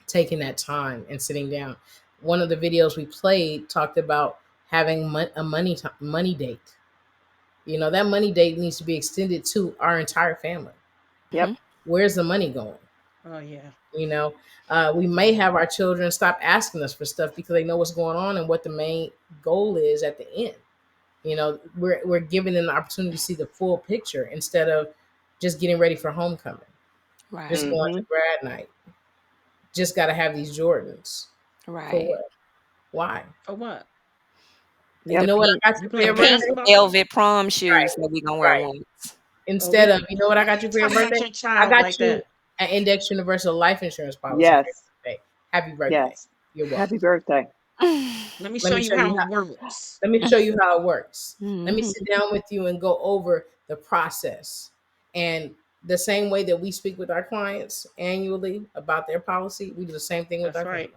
taking that time and sitting down. One of the videos we played talked about having a money date. You know, that money date needs to be extended to our entire family. Mm-hmm. Yep. Where's the money going? oh yeah. You know, we may have our children stop asking us for stuff because they know what's going on and what the main goal is at the end. You know, we're giving them the opportunity to see the full picture instead of just getting ready for homecoming, just Right. going Mm-hmm. to grad night. Just got to have these Jordans. For Right. what? Why? For what? You Yep. know what Pink, I got you You for playing your the pink birthday? basketball? velvet prom shoes Right, that we gonna wear right. once. Oh, Instead of, you know what I we got you ain't for your talking about birthday? your I child got like you that. an Index Universal Life Insurance policy for your Yes. birthday. Happy birthday. Yes. You're welcome. Happy birthday. Let me Let show me you show you how how. it works. Let me show you how it works. Let me Mm-hmm. sit down with you and go over the process. And the same way that we speak with our clients annually about their policy, we do the same thing with That's our family. right.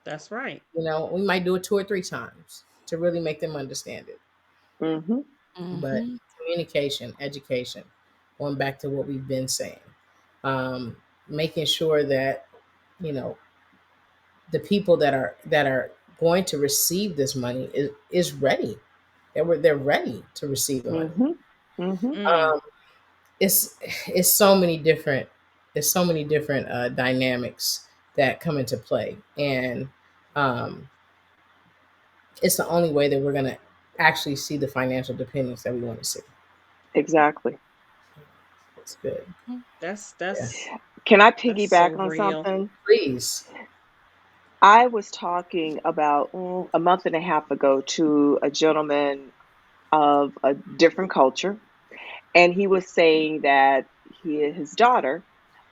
That's right. You know, we might do it 2 or 3 times to really make them understand it. Mm-hmm. But Mm-hmm. communication, education, going back to what we've been saying, um, making sure that you know the people that are going to receive this money is ready. They're ready to receive the money. Mm-hmm. Mm-hmm. Mm, Um, it's it's so many different it's so many different dynamics that come into play, and um, it's the only way that we're gonna actually see the financial dependence that we want to see. Exactly. It's good. that's Yeah. that's Can I that's so piggyback on real. something? Please. I was talking about a month and a half ago to a gentleman of a different culture, and he was saying that his daughter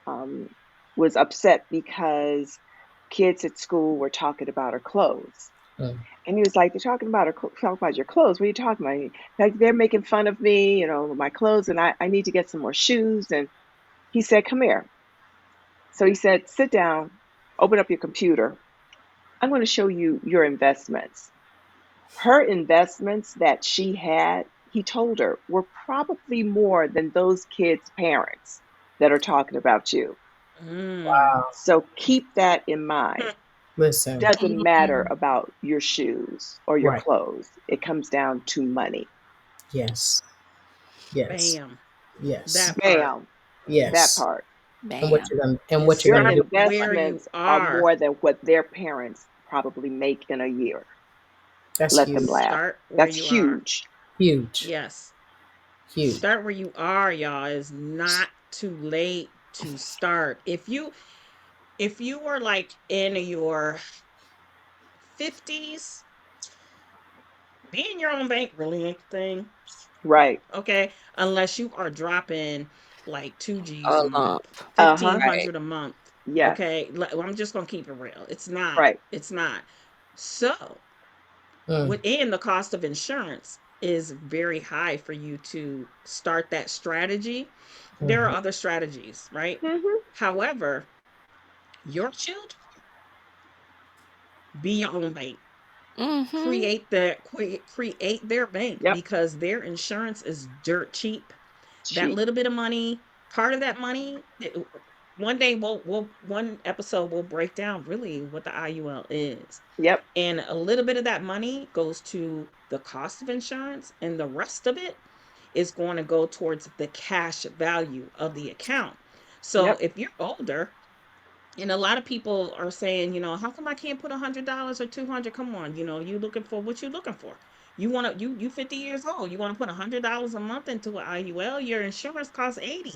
um, was upset because kids at school were talking about her clothes. Mm. And he was like, "They're talking about talking about your clothes. What are you talking about?" Like, they're making fun of me, my clothes, and I need to get some more shoes. And he said, "Come here." So he said, "Sit down, open up your computer. I'm going to show you your investments." Her investments that she had, he told her, were probably more than those kids' parents that are talking about you. Mm. Wow. So keep that in mind. Listen. Doesn't matter Mm-hmm. about your shoes or your Right. clothes. It comes down to money. Yes. Yes. Bam. Yes. That part. Bam, that Yes. part. And what Bam. you're gonna and And what you're Your gonna do start with that money. where you investments are are. more than what their parents probably make in a year. That's Let them huge. laugh. Start where That's you are. huge. Huge. Yes. Huge. Start where you are, y'all. It's not too late to start. If you were like in your 50s, being your own bank really ain't the thing. Right. Okay. Unless you are dropping like 2 G's A a month, lump. Uh-huh. Right. 1,500 a month. Yes. Okay. I'm just gonna keep it real. It's not. Right. It's not. So Mm. within the cost of insurance is very high for you to start that strategy. There are Mhm. other strategies, right? Mm-hmm. However, your children, be your own bank. Mm-hmm. Create their bank Yep. because their insurance is dirt cheap. That Cheap. little bit of money, part of that money, one day one episode we'll break down really what the IUL is. Yep. And a little bit of that money goes to the cost of insurance, and the rest of it is going to go towards the cash value of the account. So Yep. if you're older, and a lot of people are saying, how come I can't put $100 or 200? Come on, you looking for what you looking for. You want to you 50 years old. You want to put $100 a month into an IUL. Your insurance costs 80.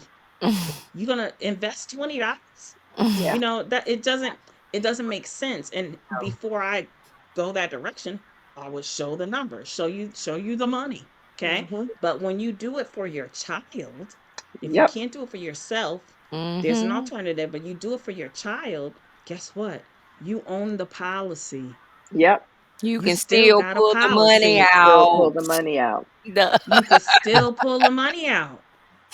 You're gonna invest $20. Yeah. That it doesn't make sense. And Um, before I go that direction, I would show the numbers, show you the money. Okay. Hmm. But when you do it for your child, if you Yep. can't do it for yourself, there's an Mhm. alternative, but you do it for your child, guess what? You own the policy. Yep. You You can still still got a pull the money policy. Still out. pull the money out. The You could still pull the money out.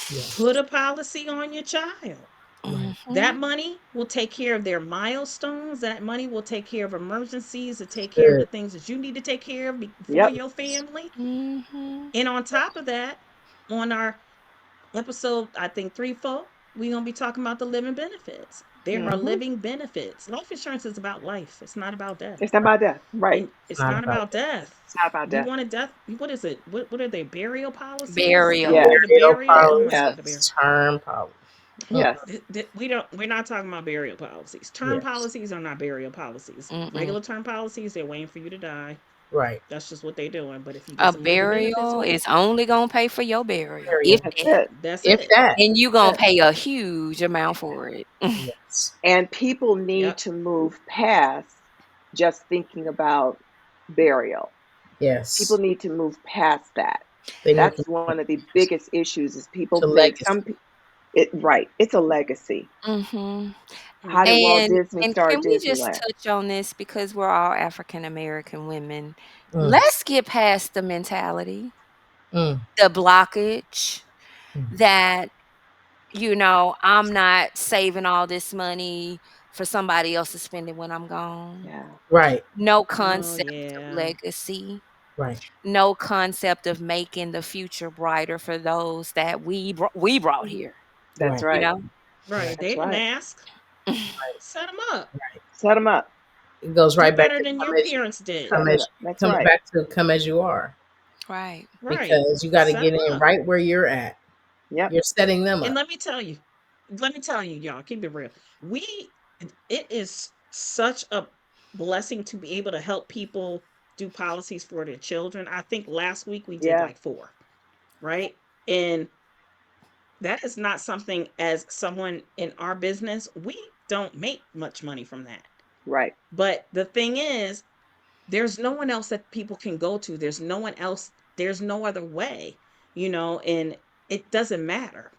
yes. Put a policy on your child. Right. That Mhm. money will take care of their milestones. That money will take care of emergencies, to take care of the Good. things that you need to take care of for Yep. your family. Mhm. And on top of that, on our episode, I think 3, 4, we're going to be talking about the living benefits. There are Hmm. living benefits. Life insurance is about life, it's not about death. It's not about death. Right. And It's it's not not about about death. It's not about You death. want a death? What is it? What are they? Burial policies? Is that Burial. what it Yes. is? A burial burial? Yes. Oh my policy, God, the Yes. burial. term policy. Yes. We don't. We're not talking about burial policies. Term Yes. policies are not burial policies. Mm-mm. Regular term policies, they're waiting for you to die. Right. That's just what they're doing. But if you get A some living benefits burial with it, is only gonna pay for your burial, if Burial. That's that. it. that's If it. that. And you That's gonna it. pay a huge amount for it. Yes. And people need Yep. to move past just thinking about burial. People Yes. need to move past that. They need That's to one of the biggest issues is people to think legacy. it right. It's a legacy. Mhm. How did Mm-hmm. Walt And Disney and can start we just Disneyland? touch on this because we're all African American women? Mm, Let's get past the mentality, mm, the blockage mm. that, I'm not saving all this money for somebody else to spend it when I'm gone. Yeah. Right. No Oh concept of yeah. legacy. Right. No concept of making the future brighter for those that we brought here, That's Right. you right. know? Right. Right. They That's didn't right. ask. Set them up. Right. Set them up. It goes Do right back better to than come your as parents did. come Setting it as up. That's coming right. back to come as you are, Right. Right. because you got to Set get them in up. right where you're at. Yep. You're setting them And up. let me tell you, y'all, keep it real. We, it is such a blessing to be able to help people do policies for their children. I think last week we did Yeah. like 4, right? And that is not something, as someone in our business, we don't make much money from that. Right. But the thing is, there's no one else that people can go to. There's no one else. There's no other way, and it doesn't matter.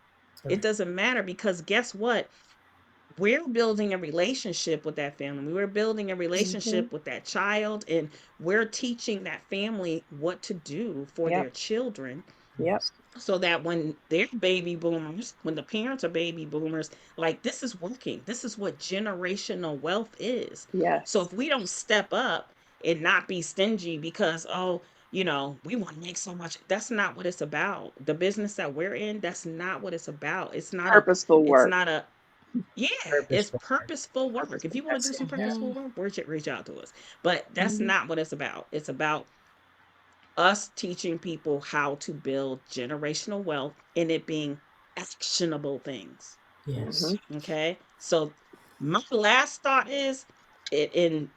It Right. doesn't matter because guess what? We're building a relationship with that family. We're building a Hmm. relationship with that child, and we're teaching that family what to do for Yep. their children, Yep. Yes. so that when they're baby boomers, when the parents are baby boomers, like, this is working. This is what generational wealth is. So Yes. if we don't step up and not be stingy because, oh, we want to make so much, that's not what it's about. The business that we're in, that's not what it's about. Purposeful It's work. not a, yeah, it's Purposeful. purposeful work. If Purposeful. you want to That's do it. some That's purposeful Mhm. work, reach out to us. But that's Hmm. not what it's about. It's about us teaching people how to build generational wealth and it being actionable things. yes. Hmm. Okay. So my last thought is it in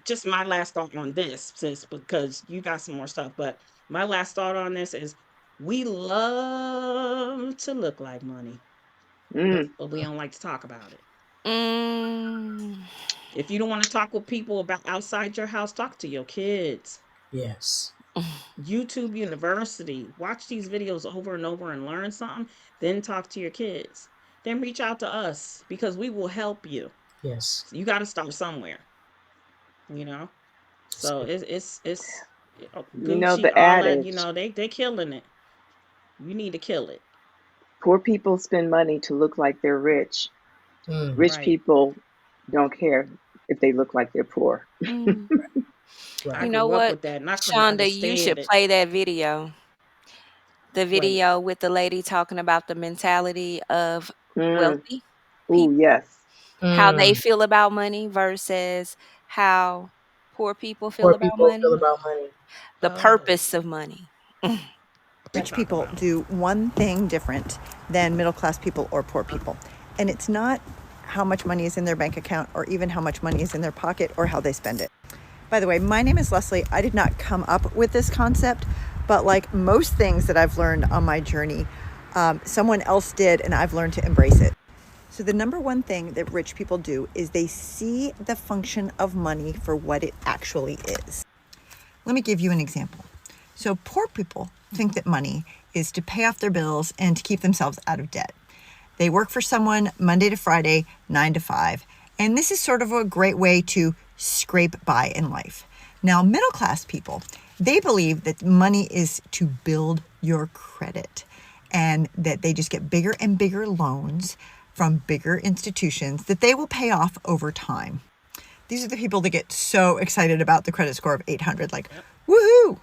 just my last thought on this, sis, because you got some more stuff, but my last thought on this is we love to look like money, Mm. but we don't like to talk about it. Mm. If you don't want to talk with people about outside your house, talk to your kids. Yes. YouTube University. Watch these videos over and over and learn something. Then talk to your kids. Then reach out to us because we will help you. Yes. So you got to start somewhere, you know. That's So good. it's You know Gucci, the all that. adage, They killing it. You need to kill it. poor people spend money to look like they're rich. Mm, Rich Right. people don't care if they look like they're poor. Mm. I You right. know grew up what, with that and I couldn't Shonda, you understand should it. play that video. The Wait. video with the lady talking about the mentality of Mm. wealthy. Ooh, yes. how they Mm. feel about money versus how poor people feel Poor about people feel money, about money. the purpose of money. Rich people do one thing different than middle class people or poor people. And it's not how much money is in their bank account or even how much money is in their pocket or how they spend it. By the way, my name is Leslie. I did not come up with this concept, but like most things that I've learned on my journey, someone else did, and I've learned to embrace it. So the number one thing that rich people do is they see the function of money for what it actually is. Let me give you an example. So poor people think that money is to pay off their bills and to keep themselves out of debt. They work for someone Monday to Friday, 9 to 5, and this is sort of a great way to scrape by in life. Now, middle class people, they believe that money is to build your credit and that they just get bigger and bigger loans from bigger institutions that they will pay off over time. These are the people that get so excited about the credit score of 800, like, woohoo,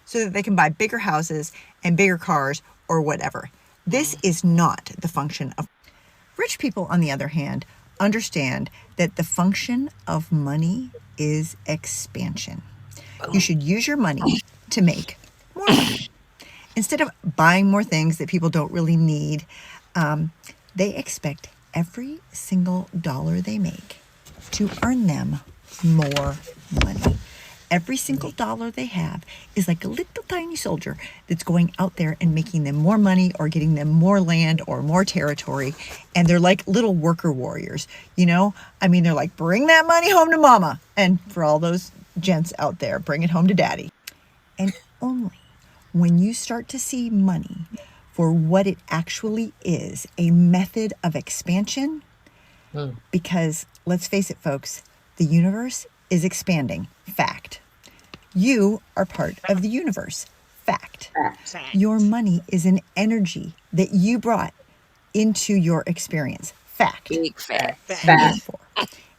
so that they can buy bigger houses and bigger cars or whatever. This is not the function of rich people. On the other hand, understand that the function of money is expansion. You should use your money to make more money. Instead of buying more things that people don't really need, they expect every single dollar they make to earn them more money. Every single dollar they have is like a little tiny soldier that's going out there and making them more money or getting them more land or more territory. And they're like little worker warriors, you know? I mean, they're like, bring that money home to mama. And for all those gents out there, bring it home to daddy. And only when you start to see money for what it actually is, a method of expansion, because let's face it, folks, the universe is expanding. Fact. You are part of the universe. Fact. Your money is an energy that you brought into your experience. Fact. Big fact. And therefore,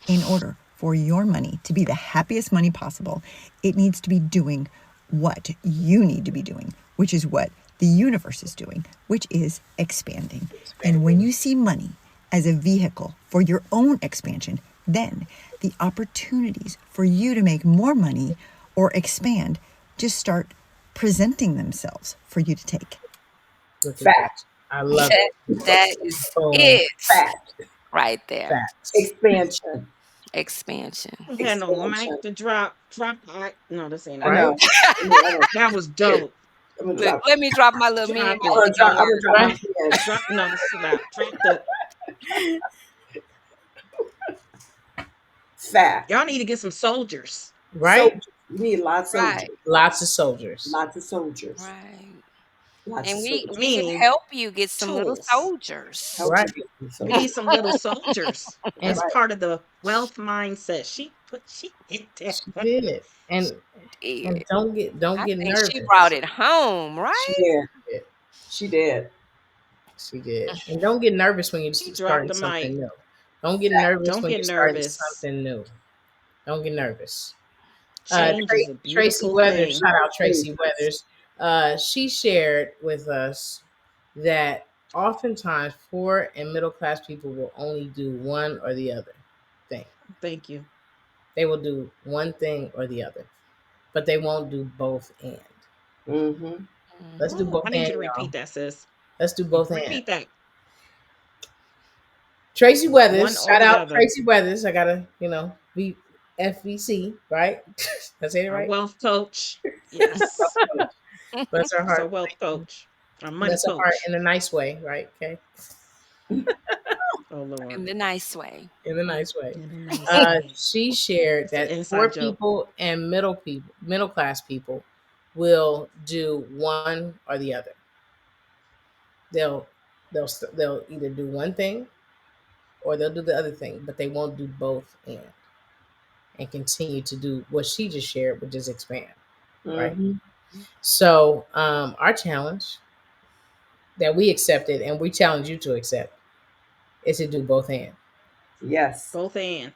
in order for your money to be the happiest money possible, it needs to be doing what you need to be doing, which is what the universe is doing, which is expanding. And when you see money as a vehicle for your own expansion, then the opportunities for you to make more money or expand just start presenting themselves for you to take. Fact. I love it. That is Boom. it. Fact. Right there. Facts. Expansion. Expansion. We had no mic to drop. No, this ain't I it. know. I know. That was dope. I'm gonna Look, drop. let me drop my little mini Drop I'm it. gonna mic drop. in I'm here. gonna drop my Right. pen. Drop. No, this is loud. Drop the. Fact. Y'all need to get some soldiers. Right? Soldiers. We need lots of Right. soldiers. Lots of soldiers. Lots of soldiers. Right. Lots And of we soldiers. can Meaning help you get some little tools. soldiers. Help Right. you get some We need soldiers. some little soldiers. That's Right. part of the wealth mindset. She hit that. She did. And Yeah. don't get I think nervous. she brought it home, She right? did. She did. She did. And don't get nervous when you're She dropped starting the something mic. new. Don't get nervous Don't when get you're starting nervous. something new. Don't get nervous. Change is a Tracy beautiful Weathers, thing. shout out Tracy Weathers. She shared with us that oftentimes poor and middle class people will only do one or the other thing. Thank you. They will do one thing or the other, but they won't do both and. Mm-hmm. Let's do both I need and, you to y'all. repeat that, sis. Let's do both and. Repeat that. Tracy Weathers, One or shout the out other. Tracy Weathers. I gotta, be FVC, right? That's it, Our right? wealth coach. Yes. Bless her It's our heart. wealth coach. Our money Bless her heart coach. in a nice way, right? Okay. Oh Lord. In the nice way. In a nice way. In a nice way. She shared It's an that inside poor joke. people and middle class people will do one or the other. They'll either do one thing or they'll do the other thing, but they won't do both and continue to do what she just shared, which is expand. Right. Mm-hmm. So our challenge that we accepted and we challenge you to accept is to do both and. Yes. Both and.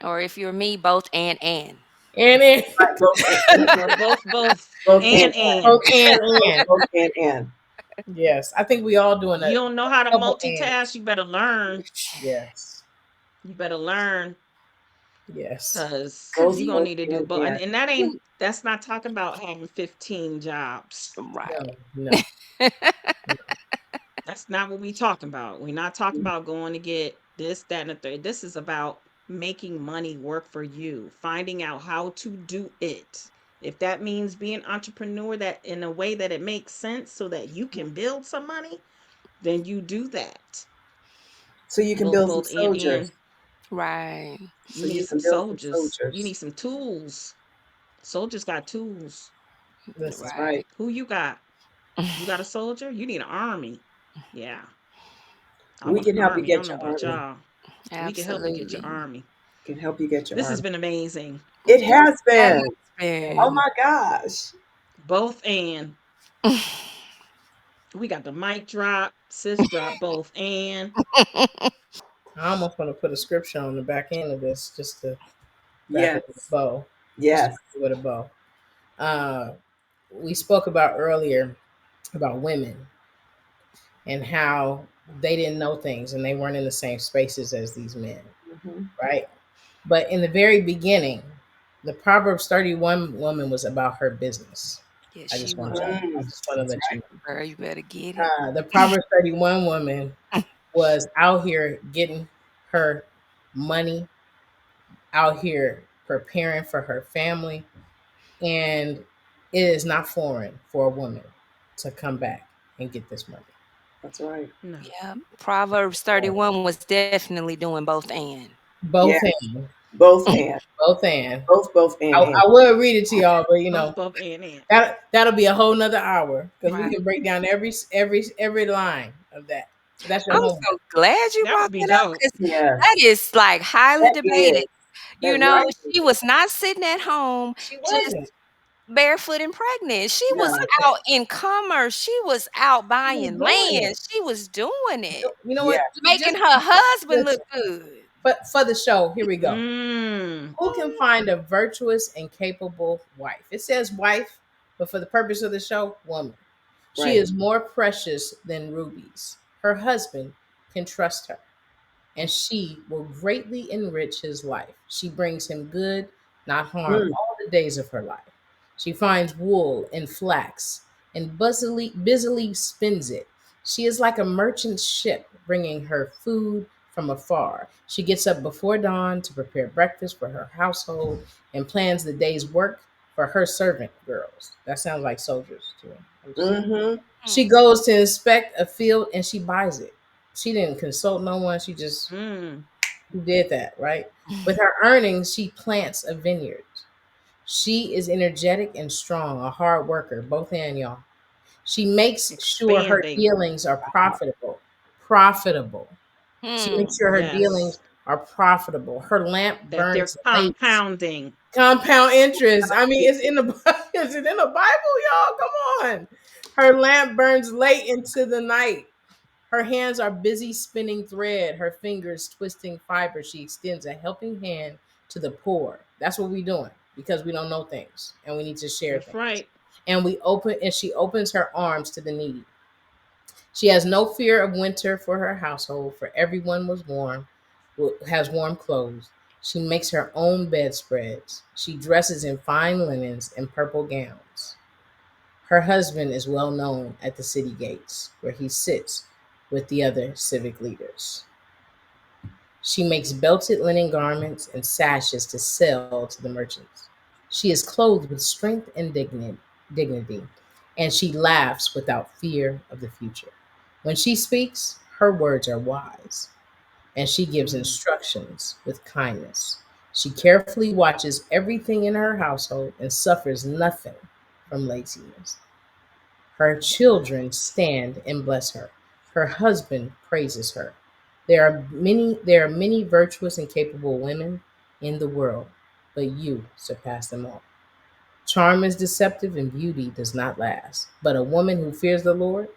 Or if you're me, both and. And Right. Both and. Or both. Both And. both and. both and. Yes, I think we all doing You a don't know how to double and. multitask, you better learn. Yes, You better learn yes. because Both, you're gonna both, need to do and both. and. And that's not talking about having 15 jobs. Right. No, no, no. That's not what we talking about. We're not talking about going to get this, that, and the third. This is about making money work for you, finding out how to do it. If that means being an entrepreneur that in a way that it makes sense so that you can build some money, then you do that. So you can build some Both soldiers. and Right. you So need you some can build some soldiers. You soldiers. need some tools. Soldiers got tools. Listen, That's Right. right. Who you got? You got a soldier? You need an army. Yeah. I We want an can help you army. I don't get know your about army. y'all. We can help you get your Absolutely. army. Can help you get your This has army. been amazing. It has Has been. Oh been. my gosh. Both and we got the mic drop, sis drop both and I almost want to put a scripture on the back end of this just to wrap it with a Yes. bow. Just to Yes. wrap it with a bow. Uh, we spoke about earlier about women and how they didn't know things and they weren't in the same spaces as these men, Hmm. right? But in the very beginning, the Proverbs 31 woman was about her business. Yes, I she just want y'all. was. I just want to That's let you right. know. Girl, you better get it. The Proverbs 31 woman was out here getting her money, out here preparing for her family, and it is not foreign for a woman to come back and get this money. That's right. no. Yeah. Proverbs 31 was definitely doing both and. Both Yes. in, Both and. both in. Both and. I will read it to y'all, but Both and. that'll be a whole nother hour because we Right. can break down every line of that. So that's your I'm homework. so glad you That brought would be that up dope. because Yes. that is like highly That debated. is. That right. She was not sitting at home She just wasn't. barefoot and pregnant. She She was No. wasn't. out in commerce. She was out She was buying doing land. it. She was doing it, You know Yes. what? making Just her husband look listen. good. But for the show, here we go. Mm. Who can find a virtuous and capable wife? It says wife, but for the purpose of the show, woman. She Right. is more precious than rubies. Her husband can trust her, and she will greatly enrich his life. She brings him good, not harm, Mm. all the days of her life. She finds wool and flax and busily spins it. She is like a merchant ship bringing her food from afar. She gets up before dawn to prepare breakfast for her household and plans the day's work for her servant girls. That sounds like soldiers to me. I'm just saying. Mm-hmm. She goes to inspect a field and she buys it. She didn't consult no one. She just Mm. did that, right? With her earnings, she plants a vineyard. She is energetic and strong, a hard worker, both and y'all. She makes sure her Expanding. dealings are profitable. Profitable. She makes Hmm. sure her Yes. dealings are profitable. Her lamp That they're burns late. compounding. Compound interest. I mean, it's in the is it in the Bible, y'all? Come on. Her lamp burns late into the night. Her hands are busy spinning thread, her fingers twisting fiber. She extends a helping hand to the poor. That's what we're doing because we don't know things and we need to share That's things. right. And she opens her arms to the needy. She has no fear of winter for her household, for everyone was warm, has warm clothes. She makes her own bedspreads. She dresses in fine linens and purple gowns. Her husband is well known at the city gates, where he sits with the other civic leaders. She makes belted linen garments and sashes to sell to the merchants. She is clothed with strength and dignity, and she laughs without fear of the future. When she speaks, her words are wise, and she gives Mm. instructions with kindness. She carefully watches everything in her household and suffers nothing from laziness. Her children stand and bless her. Her husband praises her. There are many virtuous and capable women in the world, but you surpass them all. Charm is deceptive and beauty does not last, but a woman who fears the Lord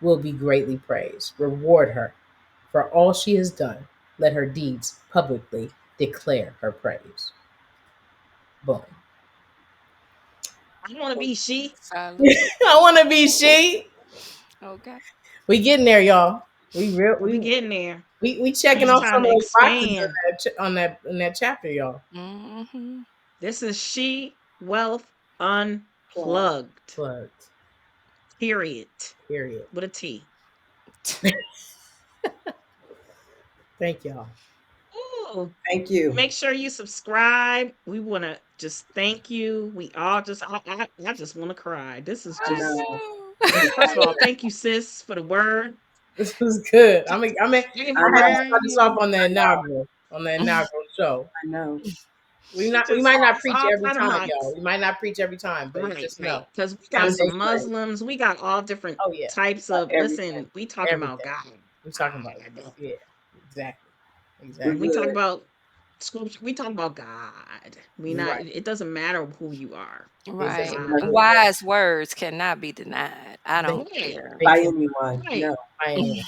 will be greatly praised. Reward her for all she has done. Let her deeds publicly declare her praise. Boom. I want to be she. Solid. I want to be she. Okay. We getting there, y'all. We real We getting there. we checking It's off time some to of those boxes expand. on that in that chapter, y'all. Mm-hmm. This is She Wealth Plug. Unplugged. Plugged. Period. Period. With a T. Thank y'all. Ooh. Thank you. Make sure you subscribe. We want to just thank you. We all just, I just want to cry. This is I just, know. first of all, thank you, sis, for the word. This was good. I mean, Gave I a I had to know. word. start this off on the inaugural show. I know. She We just might not it's preach all every kind of time, y'all. mites. We might not preach every time, but Right, just know right. Because we got some some days pray. Muslims. We got all different Oh yeah, types of, Everything. listen, we talking about everything. God. We're talking about God. yeah, exactly, We're We exactly. talk good. about scripture. We talk about God. We not. Right, It doesn't matter who you are. It's Right. exactly. God. Exactly. Wise words cannot be denied. I They don't Right. care. they By can anyone. Right. No. I anyone.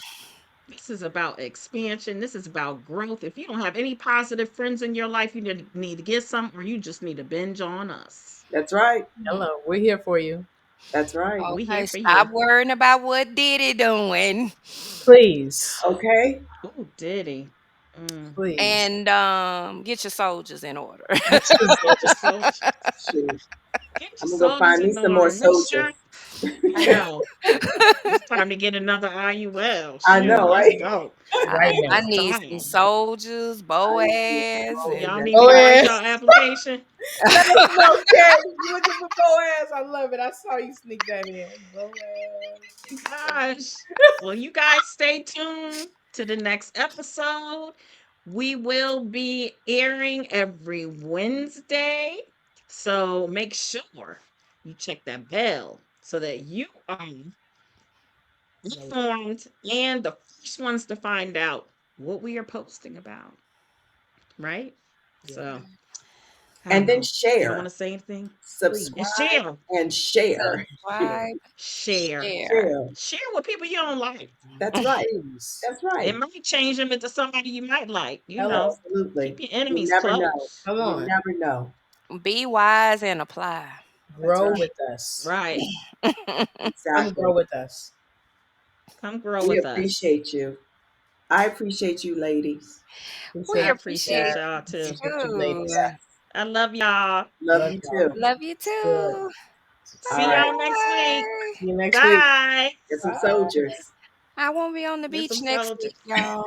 This is about expansion. This is about growth. If you don't have any positive friends in your life, you need to get some, or you just need to binge on us. That's right. Hello, we're here for you. That's right. We here Okay, for stop you. worrying about what Diddy doing. Please, Okay. Oh, Diddy. Mm. please. And get your soldiers in order. Get your soldiers. Shoot. Get your I'm gonna go soldiers find me in some more order. Make sure. soldiers. I know. It's time to get another IUL. I Shoot, know, let's right? go. Right I now. It's need some time. soldiers, I need Boaz, Y'all soldiers. need me to write Boaz, y'all application? let us know, Karen. You looking for Boaz? I love it. I saw you sneak that in. Boaz. Gosh. Well, you guys stay tuned to the next episode. We will be airing every Wednesday. So make sure you check that bell so that you are informed and the first ones to find out what we are posting about. Right? Yeah, So I don't And then know. Y'all want share. to say anything? please. And Subscribe share. and share. subscribe, Share. share. Share. Share with people you don't like. That's right. Please. That's right. It might change them into somebody you might like. Hello. Absolutely. Keep your You enemies never know. close. Come You on. never know. Be wise and apply. That's Grow right. with us. Right. Come Exactly. grow with us. Come grow We with us. appreciate you. I appreciate you, ladies. We I Appreciate appreciate appreciate y'all you too. you, ladies. too. Yes. I love y'all. Love Love you y'all. too. Love you Good. too. All See right. y'all next week. Bye. See you next week. Bye. Get some Bye. soldiers. I won't be on the Get beach some next soldiers. week, y'all.